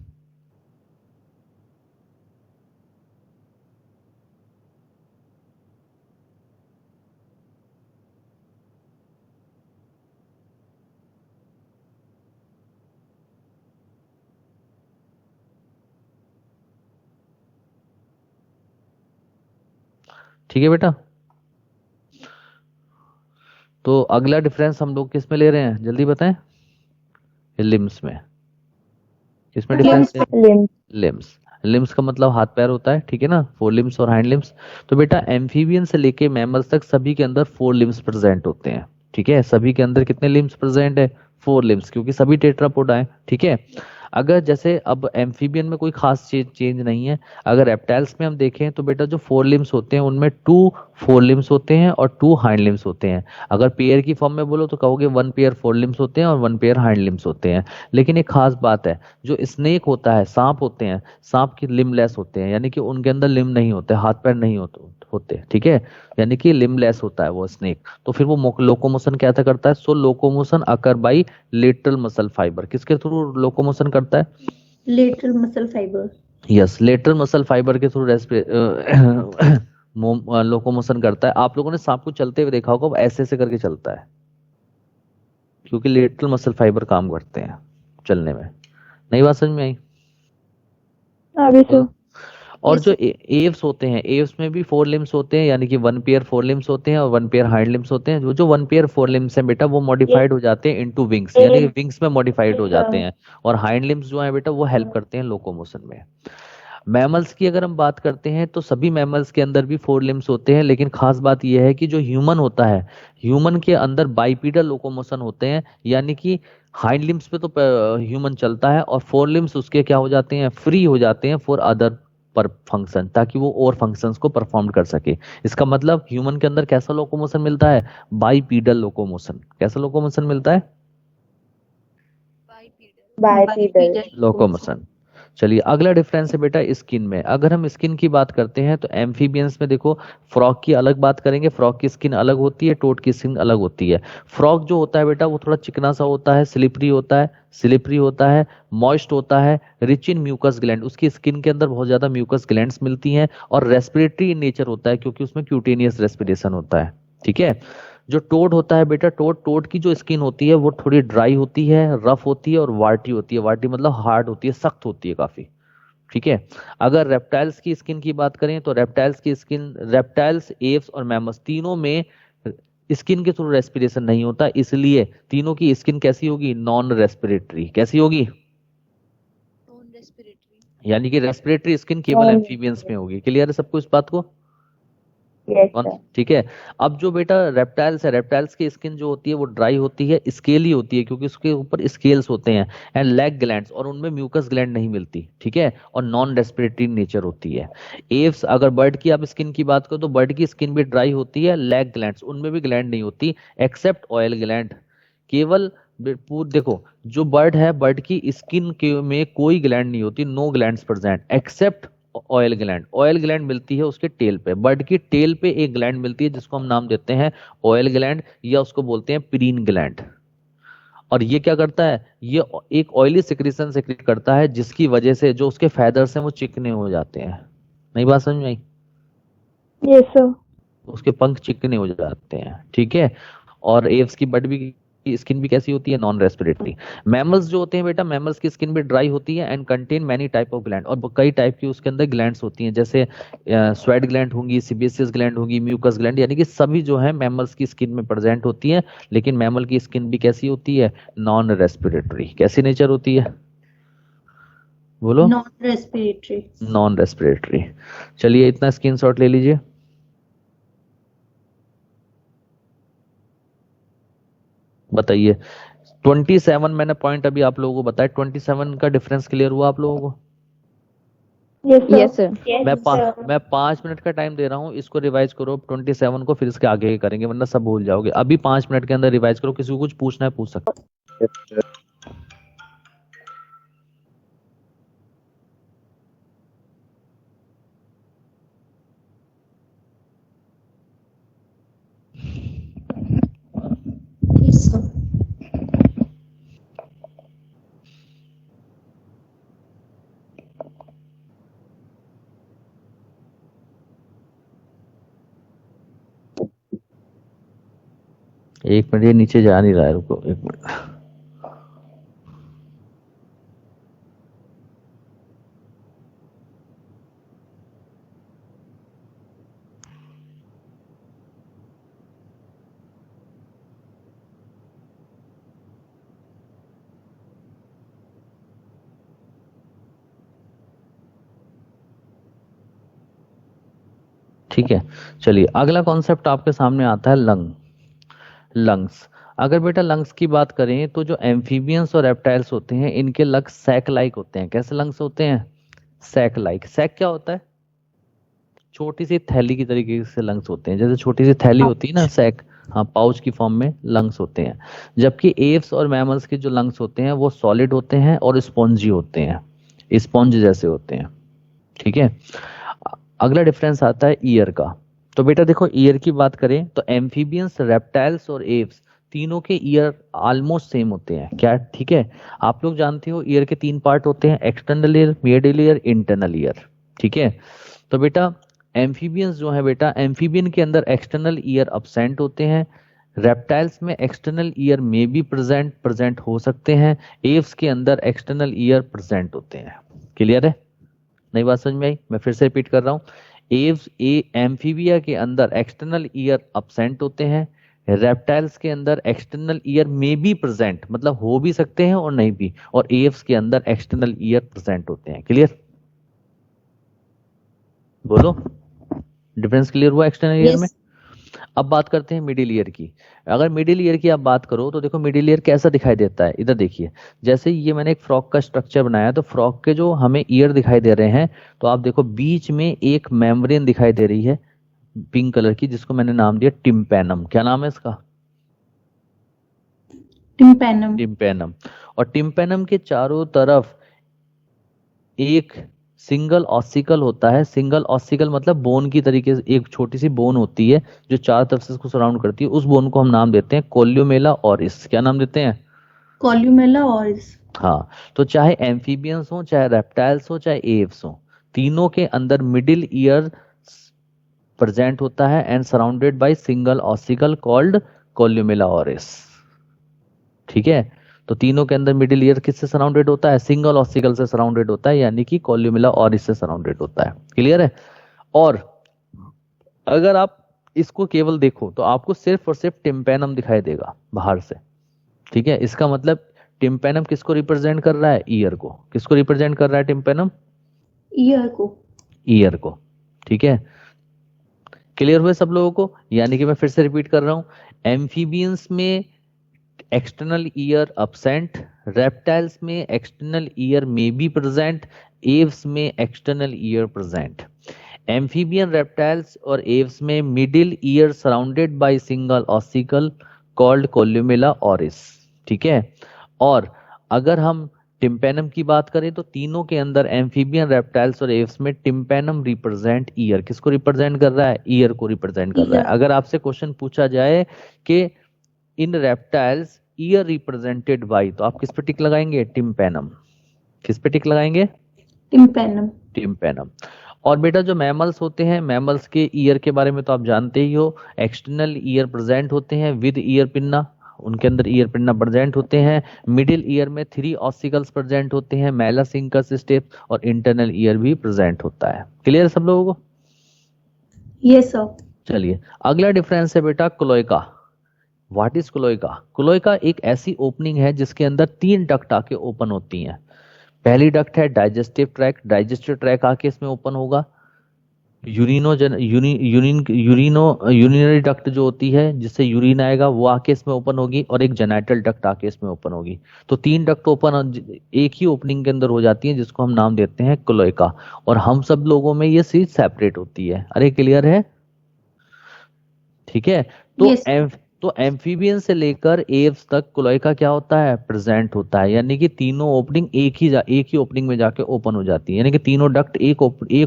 ठीक है बेटा, तो अगला डिफरेंस हम लोग किस में ले रहे हैं? जल्दी बताएं। लिम्स में। किसमें डिफरेंस है? लिम्स। लिम्स का मतलब हाथ पैर होता है, ठीक है ना? 4 लिम्स और हाइंड लिम्स। तो बेटा एम्फीबियन से लेके मैमल्स तक सभी के अंदर 4 लिम्स प्रेजेंट होते हैं, ठीक है? सभी के अंदर कितने लिम्स प्रेजेंट है? 4 लिम्स, क्योंकि सभी टेट्रापोडा है, ठीक है। अगर जैसे अब एम्फीबियन में कोई खास चेंज नहीं है। अगर रेप्टाइल्स में हम देखें तो बेटा जो 4 लिम्स होते हैं उनमें 2 4 लिम्स होते हैं और 2 हाइंड लिम्स होते हैं। अगर पेयर की फॉर्म में बोलो तो कहोगे 1 पेयर 4 लिम्स होते हैं और 1 पेयर हाइंड लिम्स होते हैं। लेकिन एक खास बात है, जो स्नेक होता है, सांप होते हैं, सांप की लिमलेस होते हैं, यानी कि उनके अंदर लिम नहीं होते, हाथ पैर नहीं होते, ठीक है? यानी कि लिमलेस होता है वो स्नेक। तो फिर वो लोकोमोशन क्या था करता है? So locomotion occur by lateral muscle fibre. किसके थ्रू लोकोमोशन करता है? Lateral muscle fibre. Yes, lateral muscle fibre के थ्रू लोकोमोशन करता है। आप लोगों ने सांप को चलते हुए देखा होगा, वो ऐसे ऐसे करके चलता है, क्योंकि लेटरल मसल फाइबर काम करते हैं चलने में। नई बात समझ में आई? अभी तो। और जो एव्स होते हैं, एव्स में भी 4 लिम्स होते हैं, यानी कि 1 पेयर 4 लिम्स होते हैं और 1 पेयर हाइंड लिम्स होते हैं। जो 1 पेयर 4 लिम्स हैं बेटा, वो मॉडिफाइड हो जाते हैं इनटू विंग्स, यानी कि विंग्स में मॉडिफाइड हो जाते हैं। और हाइंड लिम्स जो है बेटा, वो हेल्प करते हैं लोकोमोशन में। मैमल्स की अगर हम बात करते हैं तो सभी मैमल्स के अंदर भी 4 लिम्स होते हैं, लेकिन खास बात यह है कि जो ह्यूमन होता है, ह्यूमन के अंदर बाइपीडल लोकोमोशन होते हैं, यानी कि हाइंड लिम्स पे तो ह्यूमन चलता है और 4 लिम्स उसके क्या हो जाते हैं? फ्री हो जाते हैं फॉर अदर पर फंक्शन, ताकि वो और फंक्शंस को परफॉर्म कर सके। इसका मतलब ह्यूमन के अंदर कैसा लोकोमोशन मिलता है? बाइपीडल लोकोमोशन। कैसा लोकोमोशन मिलता है? बाइपीडल लोकोमोशन। चलिए, अगला डिफरेंस है बेटा स्किन में। अगर हम स्किन की बात करते हैं तो एम्फीबियंस में देखो, फ्रॉग की अलग बात करेंगे। फ्रॉग की स्किन अलग होती है, टोड की स्किन अलग होती है। फ्रॉग जो होता है बेटा, वो थोड़ा चिकना सा होता है, स्लिपरी होता है, मॉइस्ट होता है, रिच इन म्यूकस ग्लैंड। उसकी स्किन के अंदर बहुत ज्यादा म्यूकस ग्लैंड्स मिलती हैं। और रेस्पिरेटरी इन नेचर होता है, क्योंकि उसमें क्यूटेनियस रेस्पिरेशन होता है, ठीक है। जो टोड होता है बेटा, टोड की जो स्किन होती है वो थोड़ी ड्राई होती है, रफ होती है और वार्टी होती है। वार्टी मतलब हार्ड होती है, सख्त होती है काफी, ठीक है। अगर रेप्टाइल्स की स्किन की बात करें तो रेप्टाइल्स की स्किन, रेप्टाइल्स, एव्स और मैमल्स तीनों में स्किन के थ्रू रेस्पिरेशन नहीं होता, इसलिए तीनों की स्किन कैसी होगी? Non respiratory. कैसी होगी? यानी कि रेस्पिरेटरी स्किन केवल एम्फीबियंस में होगी। क्लियर है सबको इस बात को? ठीक है। अब जो बेटा रेप्टाइल्स है, रेप्टाइल्स की स्किन जो होती है वो ड्राई होती है, स्केली होती है, क्योंकि उसके ऊपर स्केल्स होते हैं, एंड लैग ग्लैंड्स, और उनमें म्यूकस ग्लैंड नहीं मिलती, ठीक है। और नॉन रेस्पिरेटरी नेचर होती है। एव्स, अगर बर्ड की आप स्किन की बात करो तो बर्ड की स्किन भी ड्राई होती है, लैग ग्लैंड्स, उनमें भी ग्लैंड नहीं होती, एक्सेप्ट ऑयल ग्लैंड। केवल देखो, जो बर्ड है, बर्ड की स्किन के में कोई ग्लैंड नहीं होती, no glands present except oil gland. Oil gland मिलती है उसके टेल पे, बर्ड की टेल पे एक ग्लैंड मिलती है जिसको हम नाम देते हैं ऑयल ग्लैंड, या उसको बोलते हैं पिरीन ग्लैंड। और ये क्या करता है, ये एक ऑयली सिक्रीशन सिक्रीट करता है जिसकी वजह से जो उसके फेदर्स हैं वो चिकने हो जाते हैं। नई बात समझ में आई? Yes sir. उसके पंख चिकने हो जाते हैं, ठीक है। और एव्स की बर्ड भी की स्किन भी कैसी होती है, नॉन रेस्पिरेटरी। मैमल्स जो होते हैं बेटा, मैमल्स की स्किन भी ड्राई होती है and contain many type of gland, और कई टाइप की उसके अंदर ग्लैंड्स होती हैं, जैसे स्वेट ग्लैंड होंगी, सिबेसियस ग्लैंड होगी, म्यूकस ग्लैंड, यानी कि सभी जो है मैमल्स की स्किन में प्रेजेंट होती है। लेकिन मैमल की स्किन भी कैसी होती है, नॉन रेस्पिरेटरी। कैसी नेचर होती है, बोलो? Non respiratory. Non respiratory. चलिए इतना स्क्रीनशॉट ले लीजिए। बताइए 27 मैंने पॉइंट अभी आप लोगों को बताया, 27 का डिफरेंस क्लियर हुआ आप लोगों को? Yes sir. मैं 5 मिनट का टाइम दे रहा हूँ, इसको रिवाइज करो 27 को, फिर इसके आगे करेंगे वरना सब भूल जाओगे। अभी 5 मिनट के अंदर रिवाइज करो, किसी को कुछ पूछना है पूछ सकते। Yes, sir. एक मिनट, ये नीचे जा नहीं रहा है, रुको एक मिनट। ठीक है, चलिए अगला कॉन्सेप्ट आपके सामने आता है लंग्स। अगर बेटा लंग्स की बात करें तो जो एम्फीबियंस और रेप्टाइल्स होते हैं इनके लंग्स सैक लाइक होते हैं। कैसे लंग्स होते हैं, सैक लाइक। सैक क्या होता है, छोटी सी थैली की तरीके से लंग्स होते हैं, जैसे छोटी सी थैली होती है ना सैक, हाँ पाउच की फॉर्म में लंग्स होते हैं। जबकि एव्स और मैमल्स के जो लंग्स होते हैं वो सॉलिड होते हैं और स्पॉन्जी होते हैं, स्पॉन्ज जैसे होते हैं, ठीक है। अगला डिफरेंस आता है ईयर का। तो बेटा देखो, ईयर की बात करें तो एम्फीबियंस, रेप्टाइल्स और एव्स तीनों के ईयर ऑलमोस्ट सेम होते हैं क्या, ठीक है। आप लोग जानते हो ईयर के 3 पार्ट होते हैं, external ear, middle ear, internal ear, ठीक है। तो बेटा एम्फीबियंस जो है बेटा, एम्फीबियन के अंदर एक्सटर्नल ईयर अब्सेंट होते हैं, रेप्टाइल्स में एक्सटर्नल ईयर में भी प्रेजेंट हो सकते हैं, एव्स के अंदर एक्सटर्नल ईयर प्रेजेंट होते हैं। क्लियर है? नई बात समझ में आई? मैं फिर से रिपीट कर रहा हूँ, एव्स एम्फीबिया के अंदर एक्सटर्नल ईयर अब्सेंट होते हैं, रेप्टाइल्स के अंदर एक्सटर्नल ईयर में भी प्रेजेंट, मतलब हो भी सकते हैं और नहीं भी, और एव्स के अंदर एक्सटर्नल ईयर प्रेजेंट होते हैं। क्लियर? बोलो, डिफरेंस क्लियर हुआ एक्सटर्नल ईयर में? अब बात करते हैं मिडिल ईयर की। अगर मिडिल ईयर की आप बात करो तो देखो मिडिल ईयर कैसा दिखाई देता है, इधर देखिए। जैसे ये मैंने एक फ्रॉक का स्ट्रक्चर बनाया, तो फ्रॉक के जो हमें ईयर दिखाई दे रहे हैं, तो आप देखो बीच में एक मेम्ब्रेन दिखाई दे रही है पिंक कलर की, जिसको मैंने नाम दिया टिम्पैनम। क्या नाम है इसका? टिम्पैनम। और टिम्पैनम के चारों तरफ एक सिंगल ऑसिकल होता है। सिंगल ऑसिकल मतलब बोन की तरीके से एक छोटी सी बोन होती है जो चार तरफ से इसको सराउंड करती है, उस बोन को हम नाम देते हैं कोल्यूमेला ऑरिस। क्या नाम देते हैं? कोल्यूमेला ऑरिस। हाँ, तो चाहे एम्फीबियंस हो, चाहे रेप्टाइल्स हो, चाहे एव्स हो, तीनों के अंदर मिडिल ईयर प्रेजेंट होता है and surrounded by single ossicle called columella auris, ठीक है। तो तीनों के अंदर मिडिल ईयर किससे सराउंडेड होता है? सिंगल ऑसिकल से सराउंडेड होता है, यानी कि कोल्यूमेला ऑरिस से सराउंडेड होता है। क्लियर है? और अगर आप इसको केवल देखो तो आपको सिर्फ और सिर्फ टिम्पैनम दिखाई देगा बाहर से, ठीक है। इसका मतलब टिम्पैनम किसको रिप्रेजेंट कर रहा है? ईयर को। किसको रिप्रेजेंट कर रहा है टिम्पैनम? ईयर को। ईयर को, ठीक है। क्लियर हुए सब लोगों को? यानी कि मैं फिर से रिपीट कर रहा हूं, एम्फीबियंस में एक्सटर्नल ईयर अब्सेंट, रेप्टाइल्स में एक्सटर्नल ईयर में बी प्रेजेंट, एव्स में external ear present. Amphibian, reptiles और एव्स में middle ear surrounded by single ossicle called columella auris, ठीक है। और अगर हम टिम्पेनम की बात करें तो तीनों के अंदर एम्फीबियन, रेप्टाइल्स और एव्स में टिम्पेनम रिप्रेजेंट ईयर। किसको रिप्रेजेंट कर रहा है? ईयर को रिप्रेजेंट कर रहा है। ईयर। अगर आपसे क्वेश्चन पूछा जाए कि in reptiles year represented by, तो आप किस पे टिक लगाएंगे? टिम्पेनम। किस पे टिक लगाएंगे? टिम्पेनम। टिम्पेनम। और बेटा जो मैमल्स होते हैं, मैमल्स के ईयर के बारे में तो आप जानते ही हो। एक्सटर्नल ईयर प्रेजेंट होते हैं विद ईयर पिन्ना, उनके अंदर ईयर पिन्ना प्रेजेंट होते हैं। मिडिल ईयर में 3 ऑसिकल्स प्रेजेंट होते हैं, मैलस, इंकस, स्टेप, और इंटरनल ईयर भी प्रेजेंट होता है। क्लियर सब लोगों को? Yes sir. चलिए अगला डिफरेंस है बेटा cloaca. What is cloaca? Cloaca एक ऐसी ओपनिंग है जिसके अंदर 3 डक्ट आके ओपन होती हैं। पहली डक्ट है डाइजेस्टिव ट्रैक, डाइजेस्टिव ट्रैक आके इसमें ओपन होगा। यूरिनरी डक्ट जो होती है जिससे यूरिन आएगा वो आके इसमें ओपन होगी, और एक जेनाइटल डक्ट आके इसमें ओपन होगी। तो 3 डक्ट ओपन एक ही ओपनिंग के अंदर हो जाती है, जिसको हम नाम देते हैं क्लोएका। और हम सब लोगों में ये चीज सेपरेट होती है। अरे क्लियर है? ठीक है। तो यस। तो एम्फीबियन से लेकर एव्स तक क्लोएका क्या होता है? प्रेजेंट होता है। यानी कि तीनों ओपनिंग एक ही ओपनिंग में जाके ओपन हो जाती है, यानी कि तीनों डक्ट एक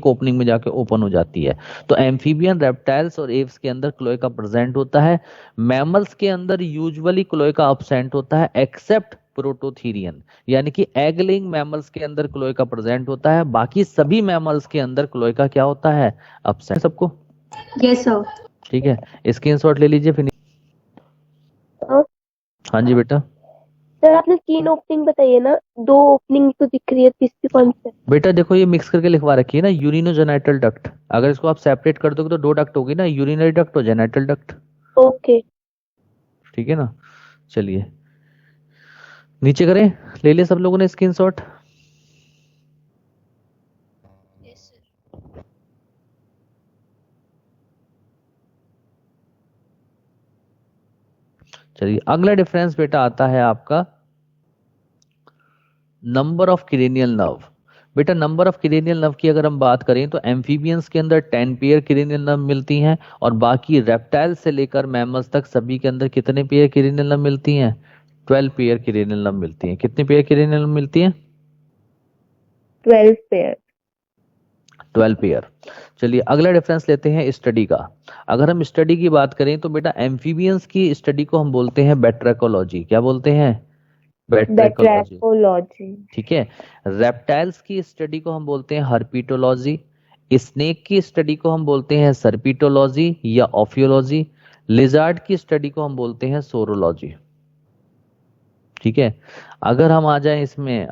ओपनिंग में जाके ओपन हो जाती है। तो एम्फीबियन, रेप्टाइल्स और एव्स के अंदर क्लोएका प्रेजेंट होता है। मैमल्स के अंदर यूजुअली क्लोएका अब्सेंट होता है, एक्सेप्ट प्रोटोथीरियन, यानी कि एग लेइंग मैमल्स के अंदर क्लोएका प्रेजेंट होता है। बाकी सभी मैमल्स के अंदर क्लोएका क्या होता है? अब्सेंट। सबको यस सर। ठीक है, स्क्रीनशॉट ले लीजिए फिर। और हाँ जी बेटा। सर आपने 3 ओपनिंग बताई है ना, 2 ओपनिंग तो दिख रही है, तीसरी कौन सी है? बेटा देखो ये मिक्स करके लिखवा रखी है ना, यूरिनोजेनाइटल डक्ट। अगर इसको आप सेपरेट कर दोगे तो 2 डक्ट होगी ना, यूरिनरी डक्ट और जेनाइटल डक्ट। ओके। ठीक है ना? चलिए नीचे करें। ले लिया सब लोगों ने स्क्रीनशॉट? चलिए अगला डिफरेंस बेटा आता है आपका नंबर ऑफ क्रेनियल नर्व। बेटा नंबर ऑफ क्रेनियल नर्व की अगर हम बात करें तो एम्फीबियंस के अंदर 10 पेयर क्रेनियल नर्व मिलती हैं, और बाकी रेप्टाइल से लेकर मैमल्स तक सभी के अंदर कितने पेयर क्रेनियल नर्व मिलती हैं? 12 पेयर क्रेनियल नर्व मिलती हैं। कितने पेयर क्रेनियल नर्व मिलती हैं? 12 पेयर। 12 पेयर। चलिए अगला डिफरेंस लेते हैं स्टडी का। अगर हम स्टडी की बात करें तो बेटा एम्फीबियंस की स्टडी को हम बोलते हैं बैट्रैकोलॉजी। क्या बोलते हैं? बैट्रैकोलॉजी। बैट्रैकोलॉजी। ठीक है। रेप्टाइल्स की स्टडी को हम बोलते हैं हर्पिटोलॉजी। स्नेक की स्टडी को हम बोलते हैं सर्पिटोलॉजी या ऑफियोलॉजी। लिजार्ड की स्टडी को हम बोलते हैं सोरोलॉजी। ठीक है। अगर हम आ जाएं इसमें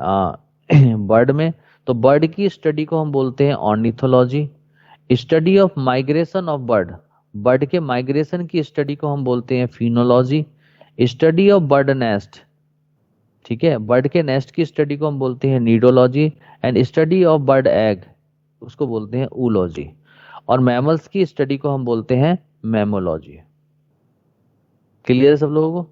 बर्ड में, तो बर्ड की स्टडी को हम बोलते हैं ornithology. Study of migration of bird, bird के माइग्रेशन की स्टडी को हम बोलते हैं phenology. Study of bird nest, ठीक है, बर्ड के नेस्ट की स्टडी को हम बोलते हैं nidology. And study of bird egg, उसको बोलते हैं ऊलॉजी। और मैमल्स की स्टडी को हम बोलते हैं मैमोलॉजी। क्लियर है सब लोगों को?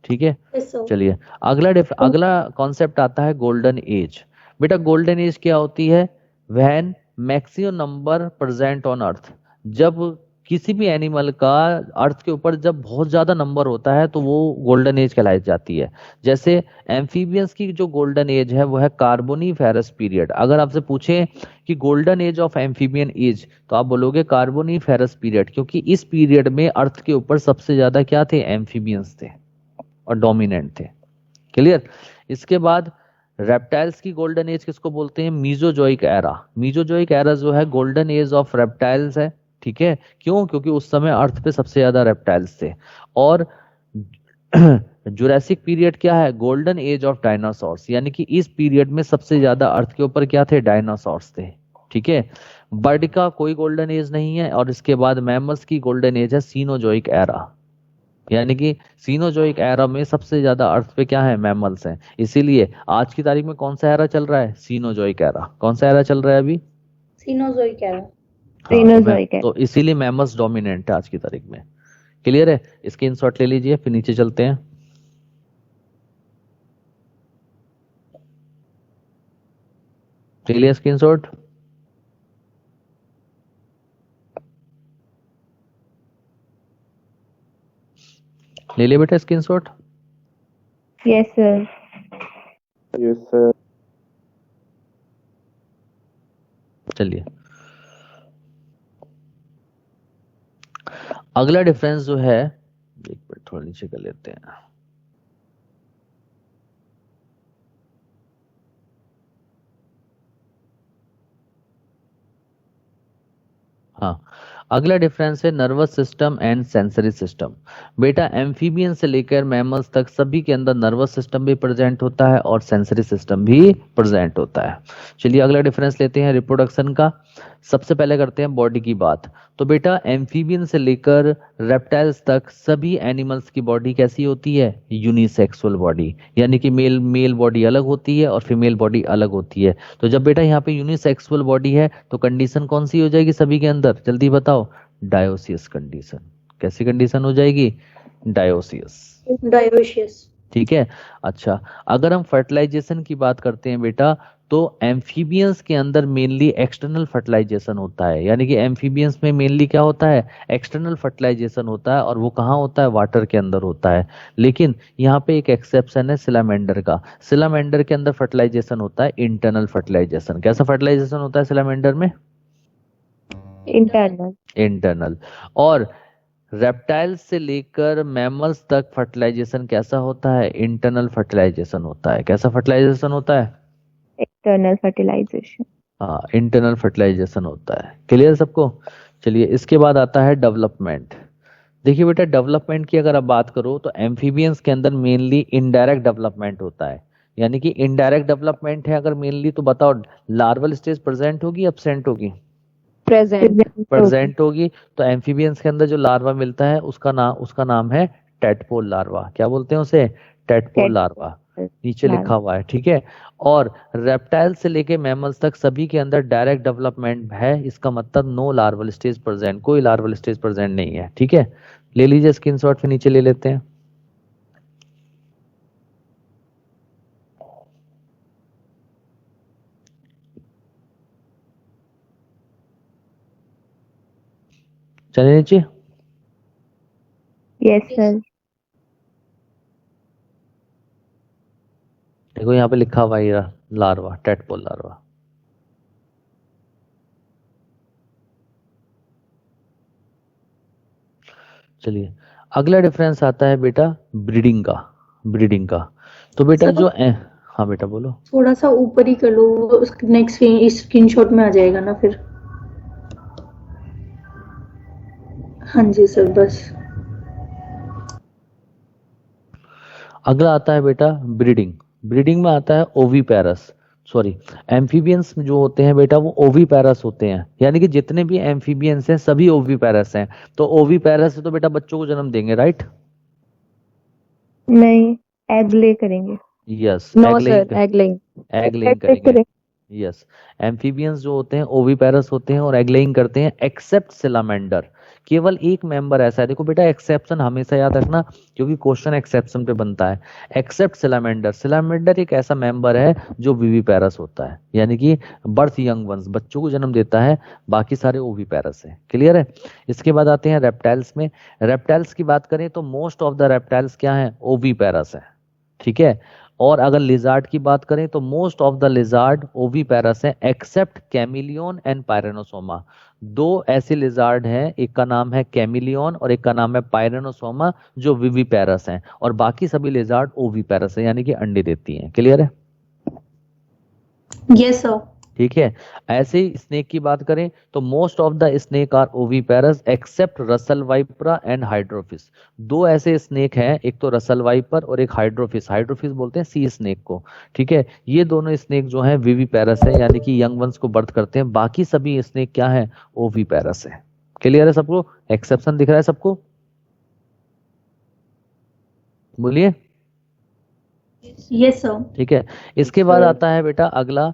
ठीक है। Yes sir. चलिए अगला कॉन्सेप्ट आता है गोल्डन एज। बेटा गोल्डन एज क्या होती है? When maximum number present on earth, जब किसी भी एनिमल का अर्थ के ऊपर जब बहुत ज्यादा नंबर होता है तो वो गोल्डन एज कहलाई जाती है। जैसे एम्फीबियंस की जो गोल्डन एज है वो है कार्बोनीफेरस पीरियड। अगर आपसे पूछे कि golden age of amphibian age, तो आप बोलोगे कार्बोनीफेरस पीरियड, क्योंकि इस पीरियड में अर्थ के ऊपर सबसे ज्यादा क्या थे? एम्फीबियंस थे और डोमिनेंट थे। क्लियर? इसके बाद रेप्टाइल्स की गोल्डन एज किसको बोलते हैं? Mesozoic era. मीजोजोइक एरा जो है गोल्डन एज ऑफ रेप्टाइल्स है। ठीक है, क्यों? क्योंकि उस समय अर्थ पे सबसे ज्यादा रेप्टाइल्स थे। और जुरासिक पीरियड क्या है? गोल्डन एज ऑफ डायनासोर्स, यानी कि इस पीरियड में सबसे ज्यादा अर्थ के ऊपर क्या थे? डायनासोर्स थे। ठीक है। बर्ड का कोई गोल्डन एज नहीं है। और इसके बाद मैमल्स की गोल्डन एज है सीनोजोइक एरा, यानी कि सीनोजोइक एरा में सबसे ज्यादा अर्थ पे क्या है? मैमल्स हैं। इसीलिए आज की तारीख में कौन सा एरा चल रहा है? Cenozoic era. कौन सा एरा चल रहा है अभी? Cenozoic era. सीनोजोइक है। तो इसीलिए मैमल्स डोमिनेंट है आज की तारीख में। क्लियर है? इसके इंसर्ट ले लीजिए, फिर नीचे चलते हैं। Clear screenshot? ले लिया बेटा screenshot? Yes sir. Yes sir. चलिए अगला डिफरेंस जो है, एक मिनट थोड़ा नीचे कर लेते हैं। हाँ, अगला डिफरेंस है nervous system and sensory system. बेटा एम्फीबियन से लेकर मैमल्स तक सभी के अंदर नर्वस सिस्टम भी प्रेजेंट होता है और सेंसरी सिस्टम भी प्रेजेंट होता है। चलिए अगला डिफरेंस लेते हैं रिप्रोडक्शन का। सबसे पहले करते हैं बॉडी की बात। तो बेटा एम्फीबियन से लेकर रेप्टाइल्स तक सभी एनिमल्स की बॉडी कैसी होती है? यूनिसेक्सुअल बॉडी, यानी कि मेल बॉडी अलग होती है और फीमेल बॉडी अलग होती है। तो जब बेटा यहाँ पे यूनिसेक्सुअल बॉडी है तो कंडीशन कौन सी हो जाएगी सभी के अंदर? जल्दी बताओ। Dioecious condition. कैसी कंडीशन हो जाएगी? डायोसियस। डायोशियस। ठीक है। अच्छा, अगर हम फर्टिलाइजेशन की बात करते हैं बेटा, तो एम्फीबियंस के अंदर मेनली एक्सटर्नल फर्टिलाइजेशन होता है, यानी कि एम्फीबियंस में मेनली क्या होता है? एक्सटर्नल फर्टिलाइजेशन होता है, और वो कहाँ होता है? वाटर के अंदर होता है। लेकिन यहाँ पे एक एक्सेप्शन है सिलामेंडर का। सिलामेंडर के अंदर फर्टिलाइजेशन होता है इंटरनल फर्टिलाइजेशन। कैसा फर्टिलाइजेशन होता है सिलामेंडर में? इंटरनल। और रेप्टाइल्स से लेकर मैमल्स तक फर्टिलाइजेशन कैसा होता है? इंटरनल फर्टिलाइजेशन होता है। कैसा फर्टिलाइजेशन होता है? External fertilisation. हाँ, इंटरनल फर्टिलाइजेशन होता है। क्लियर सबको? चलिए इसके बाद आता है डेवलपमेंट। देखिए बेटा डेवलपमेंट की अगर आप बात करो तो एम्फीबियंस के अंदर मेनली इनडायरेक्ट डेवलपमेंट होता है, यानी कि इनडायरेक्ट डेवलपमेंट है अगर मेनली, तो बताओ लार्वल स्टेज प्रेजेंट होगी एब्सेंट होगी? प्रेजेंट होगी। तो एम्फीबियंस के अंदर जो लार्वा मिलता है उसका नाम है टेडपोल लार्वा। क्या बोलते हैं उसे? Tadpole larva. नीचे लिखा हुआ है, ठीक है। और रेप्टाइल से लेके मैमल्स तक सभी के अंदर डायरेक्ट डेवलपमेंट है, इसका मतलब नो लार्वल स्टेज प्रेजेंट, कोई लार्वल स्टेज प्रेजेंट नहीं है। ठीक है, ले लीजिए स्क्रीनशॉट, फिर नीचे ले लेते हैं। चलिए नीचे। Yes sir. देखो यहाँ पे लिखा हुआ है लार्वा, टेडपोल लार्वा। चलिए अगला डिफरेंस आता है बेटा ब्रीडिंग का। तो बेटा जो हाँ बेटा बोलो। थोड़ा सा ऊपर ही कर लो, नेक्स्ट स्क्रीनशॉट में आ जाएगा ना फिर। हाँ जी सर, बस। अगला आता है बेटा ब्रीडिंग में आता है ओवीपैरस। सॉरी, एम्फीबियंस जो होते हैं बेटा वो ओवीपैरस होते हैं, यानी कि जितने भी एम्फीबियंस हैं सभी ओवीपैरस हैं। तो ओवीपैरस से तो बेटा बच्चों को जन्म देंगे, राइट? नहीं, एग ले करेंगे। Yes, no sir, egg laying करेंगे। यस, एम्फीबियंस जो होते हैं ओवीपैरस होते हैं और एग लेइंग करते हैं, एक्सेप्ट सिलामेंडर। केवल एक मेंबर ऐसा है, देखो बेटा एक्सेप्शन हमेशा याद रखना क्योंकि क्वेश्चन एक्सेप्शन पे बनता है। एक्सेप्ट सिलामेंडर एक ऐसा मेंबर है जो विविपैरस होता है, यानी कि बर्थ यंग वंस, बच्चों को जन्म देता है, बाकी सारे ओवीपैरस है। क्लियर है? इसके बाद आते हैं रेप्टाइल्स में। रेप्टाइल्स की बात करें तो मोस्ट ऑफ द रेप्टाइल्स क्या है? ओवीपैरस है। ठीक है। और अगर लिजार्ड की बात करें तो मोस्ट ऑफ द लिजार्ड ओवीपैरस है एक्सेप्ट कैमिलियन एंड पायरेनोसोमा। दो ऐसे लिजार्ड हैं, एक का नाम है कैमिलियन और एक का नाम है पायरेनोसोमा, जो विविपैरस हैं, और बाकी सभी लिजार्ड ओवीपैरस हैं, यानी कि अंडे देती हैं। क्लियर है? Yes sir. ठीक है। ऐसे ही स्नेक की बात करें तो most of the snake are oviparous except Russell vipera and hydrophis. दो ऐसे स्नेक हैं, एक तो रसल वाइपर और एक हाइड्रोफिस बोलते हैं सी स्नेक को। ठीक है, ये दोनों स्नेक जो हैं विविपैरस है, यानी कि यंग वंस को बर्थ करते हैं। बाकी सभी स्नेक क्या है? ओवीपैरस है। क्लियर है सबको? एक्सेप्शन दिख रहा है सबको? बोलिए। Yes sir. ठीक है, इसके बाद आता है बेटा अगला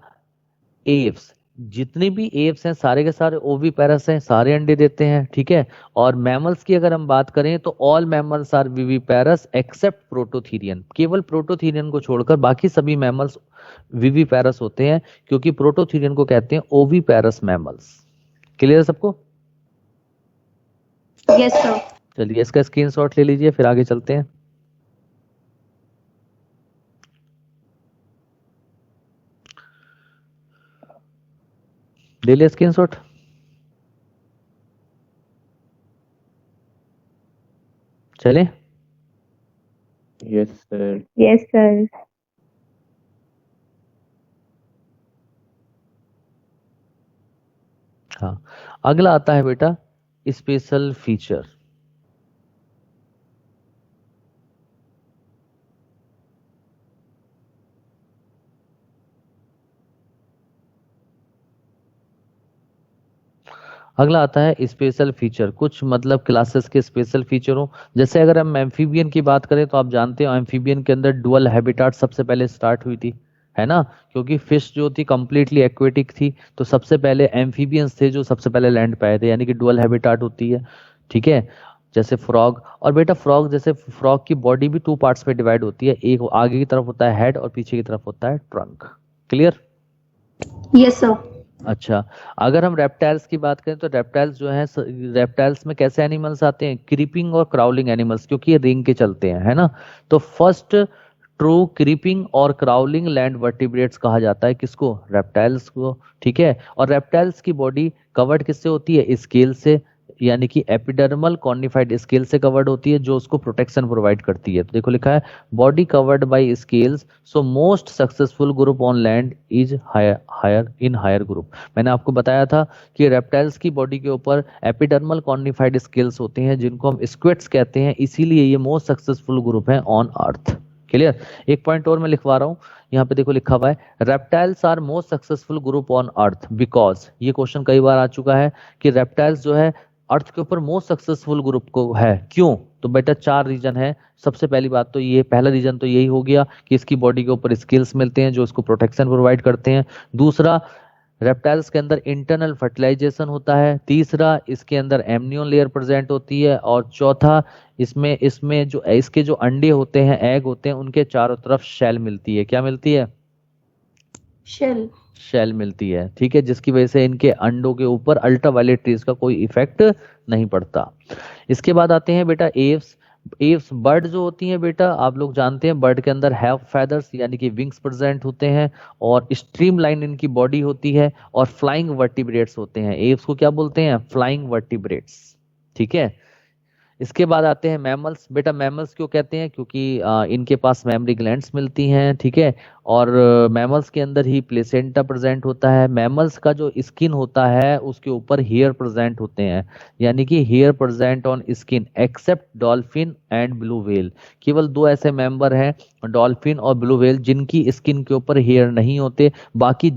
एव्स। जितने भी एव्स हैं सारे के सारे ओवीपैरस हैं, सारे अंडे देते हैं। ठीक है। और मैमल्स की अगर हम बात करें तो all mammals are viviparous except prototherian. केवल प्रोटोथीरियन को छोड़कर बाकी सभी मैमल्स विविपैरस होते हैं, क्योंकि प्रोटोथीरियन को कहते हैं ओवीपैरस मैमल्स। क्लियर है सबको? Yes sir. चलिए इसका स्क्रीनशॉट ले लीजिए, फिर आगे चलते हैं। ले लिया स्क्रीनशॉट? चले? Yes, sir. Yes sir. हाँ, अगला आता है बेटा स्पेशल फीचर। अगला आता है स्पेशल फीचर। कुछ मतलब क्लासेस के स्पेशल फीचर हो, जैसे अगर हम एम्फीबियन की बात करें तो आप जानते हो एम्फीबियन के अंदर डुअल हैबिटाट सबसे पहले स्टार्ट हुई थी, है ना? क्योंकि फिश जो थी कंप्लीटली एक्वेटिक थी, तो सबसे पहले एम्फीबियंस थे जो सबसे पहले लैंड पे आए थे, यानी कि डुअल हैबिटाट होती है, ठीक है? जैसे फ्रॉग। और बेटा फ्रॉग, जैसे फ्रॉग की बॉडी भी टू पार्ट्स में डिवाइड होती है, एक आगे की तरफ होता है हेड और पीछे की तरफ होता है ट्रंक। क्लियर? Yes sir. अच्छा, अगर हम रेप्टाइल्स की बात करें तो रेप्टाइल्स जो है, रेप्टाइल्स में कैसे एनिमल्स आते हैं? क्रीपिंग और क्राउलिंग एनिमल्स, क्योंकि ये रिंग के चलते हैं, है ना? तो फर्स्ट ट्रू क्रीपिंग और क्राउलिंग लैंड वर्टिब्रेट्स कहा जाता है किसको? रेप्टाइल्स को, ठीक है? और रेप्टाइल्स की बॉडी कवर्ड किससे होती है? स्केल से, यानी कि एपिडर्मल कॉर्निफाइड स्केल से कवर्ड होती है, जो उसको प्रोटेक्शन प्रोवाइड करती है। तो देखो लिखा है body covered by scales, so most successful group on land is higher group. मैंने आपको बताया था कि रेप्टाइल्स की बॉडी के ऊपर एपिडर्मल कॉर्निफाइड स्केल्स होते हैं, जिनको हम स्क्विड्स कहते हैं, इसीलिए ये मोस्ट सक्सेसफुल ग्रुप है ऑन अर्थ। क्लियर? एक पॉइंट और मैं लिखवा रहा हूं, यहाँ पे देखो लिखा हुआ है reptiles are most successful group on earth because, ये क्वेश्चन कई बार आ चुका है कि रेप्टाइल्स जो है अर्थ के ऊपर मोस्ट सक्सेसफुल ग्रुप को है, क्यों? तो बेटा 4 रीजन है। सबसे पहली बात तो ये, पहला रीजन तो यही हो गया कि इसकी बॉडी के ऊपर स्किल्स मिलते हैं जो इसको प्रोटेक्शन प्रोवाइड करते हैं। दूसरा, रेप्टाइल्स के अंदर इंटरनल फर्टिलाइजेशन होता है। तीसरा, इसके अंदर एमनियन लेयर प्रेजेंट होती है। और चौथा, इसमें इसमें जो इसके जो अंडे होते हैं, एग होते हैं, उनके चारों तरफ शेल मिलती है। क्या मिलती है? शेल मिलती है, ठीक है? जिसकी वजह से इनके अंडों के ऊपर अल्ट्रावायलेट रेज का कोई इफेक्ट नहीं पड़ता। इसके बाद आते हैं बेटा एव्स। एव्स बर्ड जो होती हैं बेटा, आप लोग जानते हैं बर्ड के अंदर हैव फेदर्स यानी कि विंग्स प्रेजेंट होते हैं, और स्ट्रीमलाइन इनकी बॉडी होती है, और फ्लाइंग वर्टिब्रेट्स होते हैं। एव्स को क्या बोलते हैं? फ्लाइंग वर्टिब्रेट्स, ठीक है? इसके बाद आते हैं मैमल्स। बेटा मैमल्स क्यों कहते हैं? क्योंकि इनके पास मेमरी ग्लैंड्स मिलती हैं, ठीक है? और मैमल्स के अंदर ही प्लेसेंटा प्रेजेंट होता है। मैमल्स का जो स्किन होता है उसके ऊपर हेयर प्रेजेंट होते हैं, यानी कि hair present on skin, except dolphin and blue whale. केवल 2 ऐसे मेंबर हैं, डॉल्फिन और ब्लू व्हेल, जिनकी स्किन के ऊपर हेयर नहीं होते। बाकी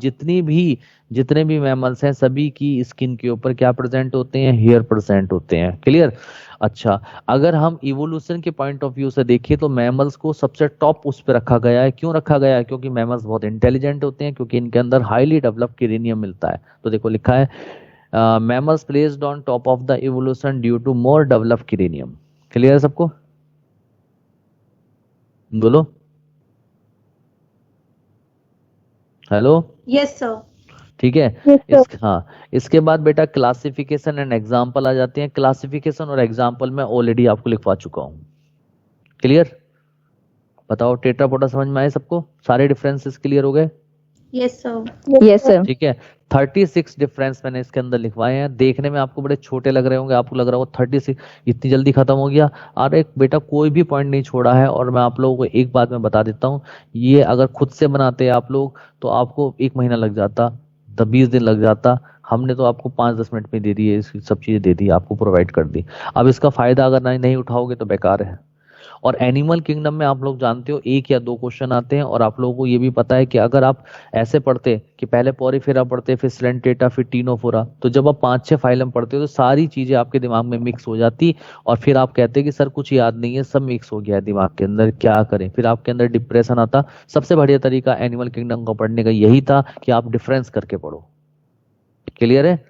जितने भी मैमल्स हैं, सभी की स्किन के ऊपर क्या प्रेजेंट होते हैं? हेयर प्रेजेंट होते हैं। क्लियर? अच्छा, अगर हम इवोल्यूशन के पॉइंट ऑफ व्यू से देखें तो मैमल्स को सबसे टॉप उस पर रखा गया है। क्यों रखा गया है? क्योंकि मैमल्स बहुत इंटेलिजेंट होते हैं, क्योंकि इनके अंदर हाईली डेवलप किरेनियम मिलता है। तो देखो लिखा है mammals placed on top of the evolution due to more develop cranium. Clear है सबको? बोलो हेलो। Yes sir. ठीक है। Yes, sir. हाँ, इसके बाद बेटा क्लासिफिकेशन एंड एग्जाम्पल आ जाते हैं। क्लासिफिकेशन और एग्जाम्पल मैं ऑलरेडी आपको लिखवा चुका हूँ। क्लियर? बताओ टेट्रापोडा समझ में आए सबको? सारे डिफरेंसेस क्लियर हो गए? Yes sir. Yes, sir. ठीक है। 36 डिफरेंस मैंने इसके अंदर लिखवाए हैं। देखने में आपको बड़े छोटे लग रहे होंगे, आपको लग रहा होगा 36 इतनी जल्दी खत्म हो गया। अरे बेटा कोई भी पॉइंट नहीं छोड़ा है। और मैं आप लोगों को एक बात मैं बता देता हूँ, ये अगर खुद से बनाते आप लोग तो आपको 1 महीना लग जाता, 20 दिन लग जाता। हमने तो आपको 5-10 मिनट में दे दी है, इसकी सब चीजें दे दी, आपको प्रोवाइड कर दी। अब इसका फायदा अगर नहीं उठाओगे तो बेकार है। और एनिमल किंगडम में आप लोग जानते हो 1 या 2 क्वेश्चन आते हैं। और आप लोगों को ये भी पता है कि अगर आप ऐसे पढ़ते कि पहले पॉरीफेरा पढ़ते, फिर स्लेंटेटा, फिर टीनोफोरा, तो जब आप 5-6 फाइलम पढ़ते हो तो सारी चीजें आपके दिमाग में मिक्स हो जाती। और फिर आप कहते कि सर कुछ याद नहीं है, सब मिक्स हो गया है दिमाग के अंदर, क्या करें? फिर आपके अंदर डिप्रेशन आता। सबसे बढ़िया तरीका एनिमल किंगडम को पढ़ने का यही था कि आप डिफरेंस करके पढ़ो। क्लियर है?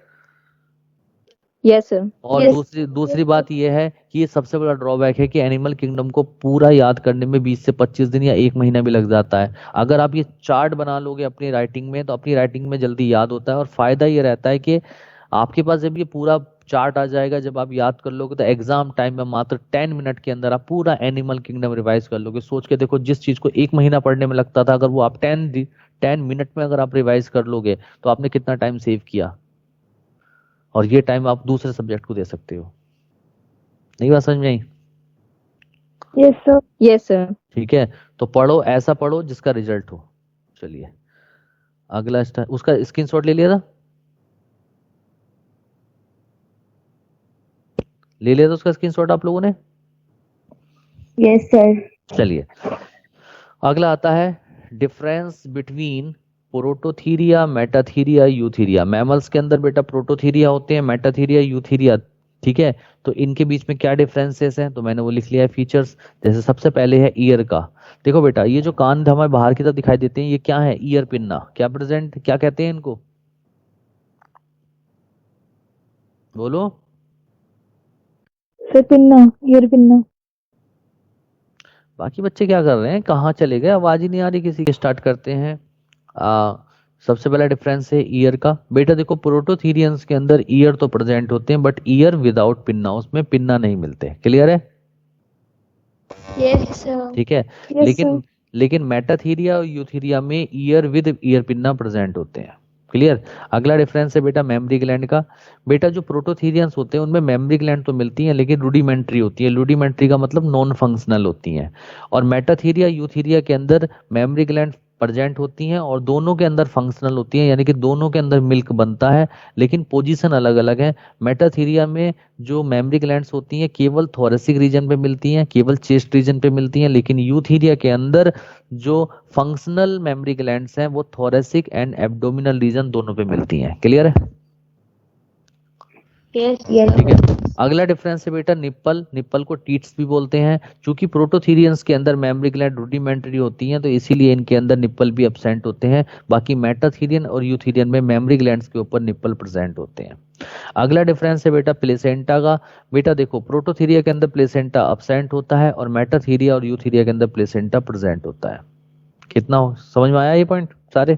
Yes, sir. और Yes. दूसरी बात यह है कि ये सबसे बड़ा ड्रॉबैक है कि एनिमल किंगडम को पूरा याद करने में 20 से 25 दिन या 1 महीना भी लग जाता है। अगर आप ये चार्ट बना लोगे अपनी राइटिंग में तो अपनी राइटिंग में जल्दी याद होता है। और फायदा ये रहता है कि आपके पास जब ये पूरा चार्ट आ जाएगा, जब आप याद कर लोगे तो एग्जाम टाइम में मात्र 10 मिनट के अंदर आप पूरा एनिमल किंगडम रिवाइज कर लोगे। सोच के देखो, जिस चीज को 1 महीना पढ़ने में लगता था, अगर वो आप 10 मिनट में अगर आप रिवाइज कर लोगे तो आपने कितना टाइम सेव किया। और ये टाइम आप दूसरे सब्जेक्ट को दे सकते हो। नहीं बात समझ में आई? Yes sir. Yes sir. ठीक है, तो पढ़ो, ऐसा पढ़ो जिसका रिजल्ट हो। चलिए अगला उसका स्क्रीनशॉट ले लिया था, ले लिया था उसका स्क्रीनशॉट आप लोगों ने? Yes sir. चलिए अगला आता है difference between Prototheria, Metatheria, Eutheria. Mammals के अंदर बेटा प्रोटोथीरिया होते हैं, मेटाथीरिया, यूथीरिया। ठीक है, तो इनके बीच में क्या डिफरेंसेस हैं, तो मैंने वो लिख लिया है फीचर्स। जैसे सबसे पहले है ईयर का। देखो बेटा ये जो कान हमारे बाहर की तरफ दिखाई देते हैं, ये क्या है? Ear pinna. क्या प्रेजेंट, क्या कहते हैं इनको? बोलो। Sir pinna, ear pinna. बाकी बच्चे क्या कर रहे हैं, कहाँ चले गए, आवाज ही नहीं आ रही किसी की। स्टार्ट करते हैं। सबसे पहला डिफरेंस है ईयर का। बेटा देखो प्रोटोथीरियंस के अंदर ईयर तो प्रेजेंट होते हैं, बट ईयर विदाउट पिन्ना, उसमें पिन्ना नहीं मिलते। क्लियर है? Yes sir. ठीक है, लेकिन मेटाथीरिया और यूथीरिया में year with ear pinna present होते हैं। क्लियर? अगला डिफरेंस है बेटा मेमोरी ग्लैंड का। बेटा जो प्रोटोथीरियंस होते हैं उनमें मेमोरी ग्लैंड तो मिलती हैं, लेकिन रूडिमेंट्री होती है। रूडिमेंट्री का मतलब नॉन फंक्शनल होती हैं। और मेटाथीरिया, यूथीरिया के अंदर मेमोरी ग्लैंड प्रेजेंट होती हैं और दोनों के अंदर फंक्शनल होती हैं, यानी कि दोनों के अंदर मिल्क बनता है, लेकिन पोजीशन अलग अलग है। मेटाथीरिया में जो मेमोरी ग्लैंड्स होती हैं केवल थोरेसिक रीजन पे मिलती हैं, केवल चेस्ट रीजन पे मिलती हैं, लेकिन यूथीरिया के अंदर जो फंक्शनल मेमोरी ग्लैंड्स हैं वो थोरेसिक एंड एब्डोमिनल रीजन दोनों पे मिलती हैं। क्लियर है? यस। ठीक है, अगला डिफरेंस है बेटा निप्पल। निप्पल को टीट्स भी बोलते हैं। चूंकि प्रोटोथीरियंस के अंदर मेमोरी ग्लैंड रूडिमेंटरी होती हैं, तो इसीलिए इनके अंदर निप्पल भी एब्सेंट होते हैं। बाकी मेटाथीरियन और यूथीरियन में मेमोरी ग्लैंड्स के ऊपर निप्पल प्रेजेंट होते हैं। अगला डिफरेंस है बेटा प्लेसेंटा का। बेटा देखो प्रोटोथीरिया के अंदर प्लेसेंटा एब्सेंट होता है और मेटाथीरिया और यूथीरिया के अंदर प्लेसेंटा प्रेजेंट होता है। कितना समझ में आया ये पॉइंट सारे?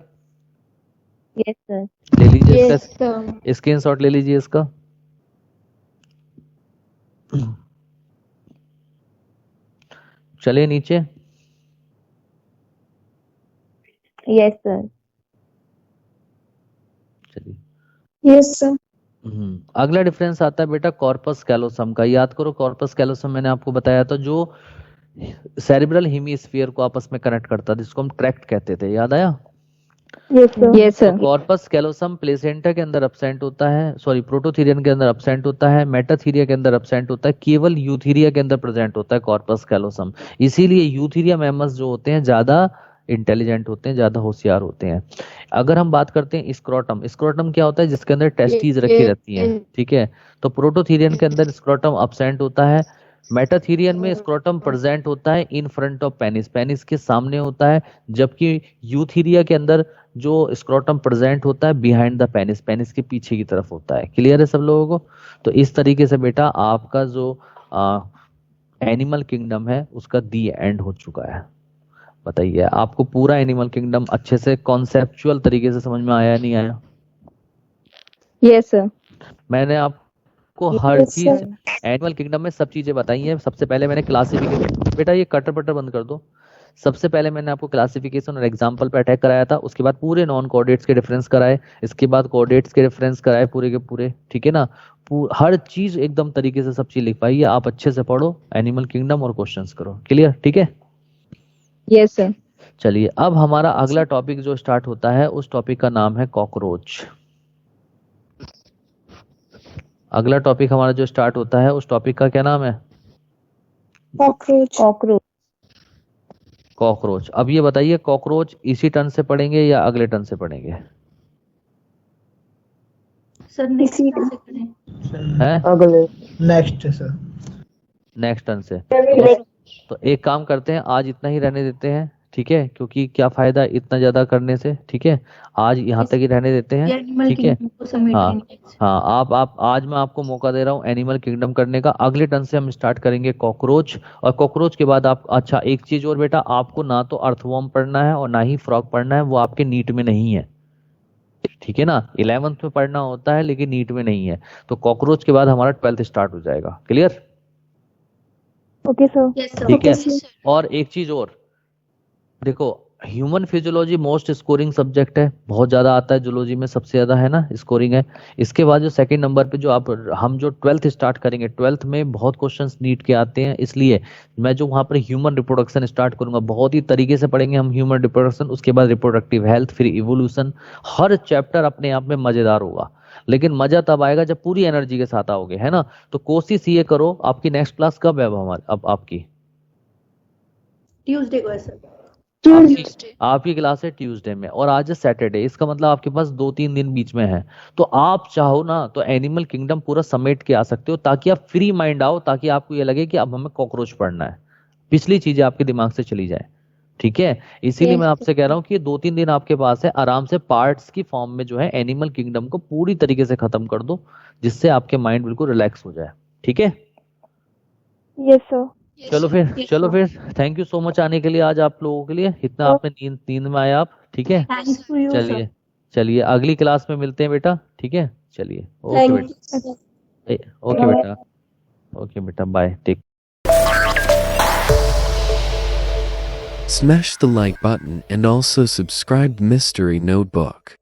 Yes sir. ले लीजिए इसका स्क्रीनशॉट, ले लीजिए इसका। चलिए नीचे। Yes sir. चलिए यस सर। अगला डिफरेंस आता है बेटा कॉर्पस कैलोसम का। याद करो कॉर्पस कैलोसम मैंने आपको बताया था, जो सेरिब्रल हेमिस्फीयर को आपस में कनेक्ट करता था, जिसको हम ट्रैक्ट कहते थे। याद आया? Yes sir. Corpus callosum placenta के अंदर एब्सेंट होता है, सॉरी प्रोटोथीरियन के अंदर एब्सेंट होता है, मेटाथीरिया के अंदर एब्सेंट होता है, केवल यूथीरिया के अंदर प्रेजेंट होता है कॉर्पस कैलोसम। इसीलिए यूथीरिया मैमल्स जो होते हैं ज्यादा इंटेलिजेंट होते हैं, ज्यादा होशियार होते हैं। अगर हम बात करते हैं स्क्रोटम, स्क्रोटम क्या होता है? जिसके अंदर टेस्टीज रखी रहती हैं। ठीक है, तो प्रोटोथीरियन के अंदर स्क्रोटम एब्सेंट होता है। मेटाथीरियन में स्क्रोटम प्रेजेंट होता है in front of penis, penis के सामने होता है। जबकि यूथीरिया के अंदर जो स्क्रोटम प्रेजेंट होता है बिहाइंड द पेनिस, पेनिस के पीछे की तरफ होता है। क्लियर है सब लोगों को? तो इस तरीके से बेटा आपका जो एनिमल किंगडम है उसका दी एंड हो चुका है। बताइए आपको पूरा एनिमल किंगडम अच्छे से कॉन्सेप्चुअल तरीके से समझ में आया नहीं आया? Yes sir. मैंने आपको हर चीज एनिमल किंगडम में सब चीजें बताई हैं। सबसे पहले मैंने क्लासिफिकेशन, बेटा ये कटर पटर बंद कर दो। सबसे पहले मैंने आपको क्लासिफिकेशन और एग्जांपल पे अटैक कराया था, उसके बाद पूरे नॉन कोऑर्डिनेट्स के डिफरेंस कराए, इसके बाद कोऑर्डिनेट्स के डिफरेंस कराए पूरे के पूरे। ठीक है ना? हर चीज एकदम तरीके से सब चीज लिख पाई है। आप अच्छे से पढ़ो एनिमल किंगडम और क्वेश्चंस करो। क्लियर? ठीक है? Yes sir. चलिए अब हमारा अगला टॉपिक जो स्टार्ट होता है उस टॉपिक का नाम है कॉकरोच। अगला टॉपिक हमारा जो स्टार्ट होता है उस टॉपिक का क्या नाम है? कॉकरोच। कॉकरोच। कॉकरोच। अब ये बताइए कॉकरोच इसी टर्न से पढ़ेंगे या अगले टर्न से पढ़ेंगे? सर नेक्स्ट से करें। हैं? अगले नेक्स्ट सर। नेक्स्ट टर्न से। तो एक काम करते हैं, आज इतना ही रहने देते हैं। ठीक है, क्योंकि क्या फायदा इतना ज्यादा करने से। ठीक है, आज यहाँ तक ही रहने देते हैं। ठीक है, हाँ आप आज मैं आपको मौका दे रहा हूँ एनिमल किंगडम करने का। अगले टर्न से हम स्टार्ट करेंगे कॉकरोच, और कॉकरोच के बाद आप, अच्छा एक चीज और बेटा, आपको ना तो अर्थवॉर्म पढ़ना है और ना ही फ्रॉग पढ़ना है, वो आपके नीट में नहीं है। ठीक है ना? 11th में पढ़ना होता है लेकिन नीट में नहीं है। तो कॉकरोच के बाद हमारा 12th स्टार्ट हो जाएगा। क्लियर? Okay sir. ठीक है, और एक चीज और देखो, human physiology most scoring subject है, बहुत ज्यादा आता है जूलॉजी में, सबसे ज्यादा है ना स्कोरिंग है। इसके बाद जो सेकंड नंबर पे जो हम जो 12th स्टार्ट करेंगे, 12th में बहुत क्वेश्चंस नीट के आते हैं, इसलिए मैं जो वहां पर ह्यूमन रिप्रोडक्शन स्टार्ट करूंगा, बहुत ही तरीके से पढ़ेंगे हम ह्यूमन रिप्रोडक्शन, उसके बाद रिप्रोडक्टिव हेल्थ, फिर इवोल्यूशन। हर चैप्टर अपने आप में मजेदार होगा, लेकिन मजा तब आएगा जब पूरी एनर्जी के साथ आओगे, है ना। तो कोशिश ये करो। आपकी नेक्स्ट क्लास कब है हमारी, अब आपकी ट्यूसडे को है सर। आपकी क्लास है ट्यूसडे में, और आज है सैटरडे, इसका मतलब आपके पास 2-3 दिन बीच में है। तो आप चाहो ना तो एनिमल किंगडम पूरा समेट के आ सकते हो, ताकि आप फ्री माइंड आओ, ताकि आपको ये लगे कि अब हमें कॉकरोच पढ़ना है, पिछली चीजें आपके दिमाग से चली जाए, ठीक है। इसीलिए मैं आपसे कह रहा हूँ कि 2-3 दिन आपके पास है, आराम से पार्ट्स की फॉर्म में जो है एनिमल किंगडम को पूरी तरीके से खत्म कर दो, जिससे आपके माइंड बिल्कुल रिलैक्स हो जाए, ठीक है। Yes sir. चलो फिर थैंक यू सो मच आने के लिए आज आप लोगों के लिए, इतना आपने नींद में आए आप, ठीक है। Thanks to you sir. चलिए अगली क्लास में मिलते हैं बेटा, ठीक है। चलिए ओके बेटा bye, take. Smash the like button and also subscribe Mystery Notebook.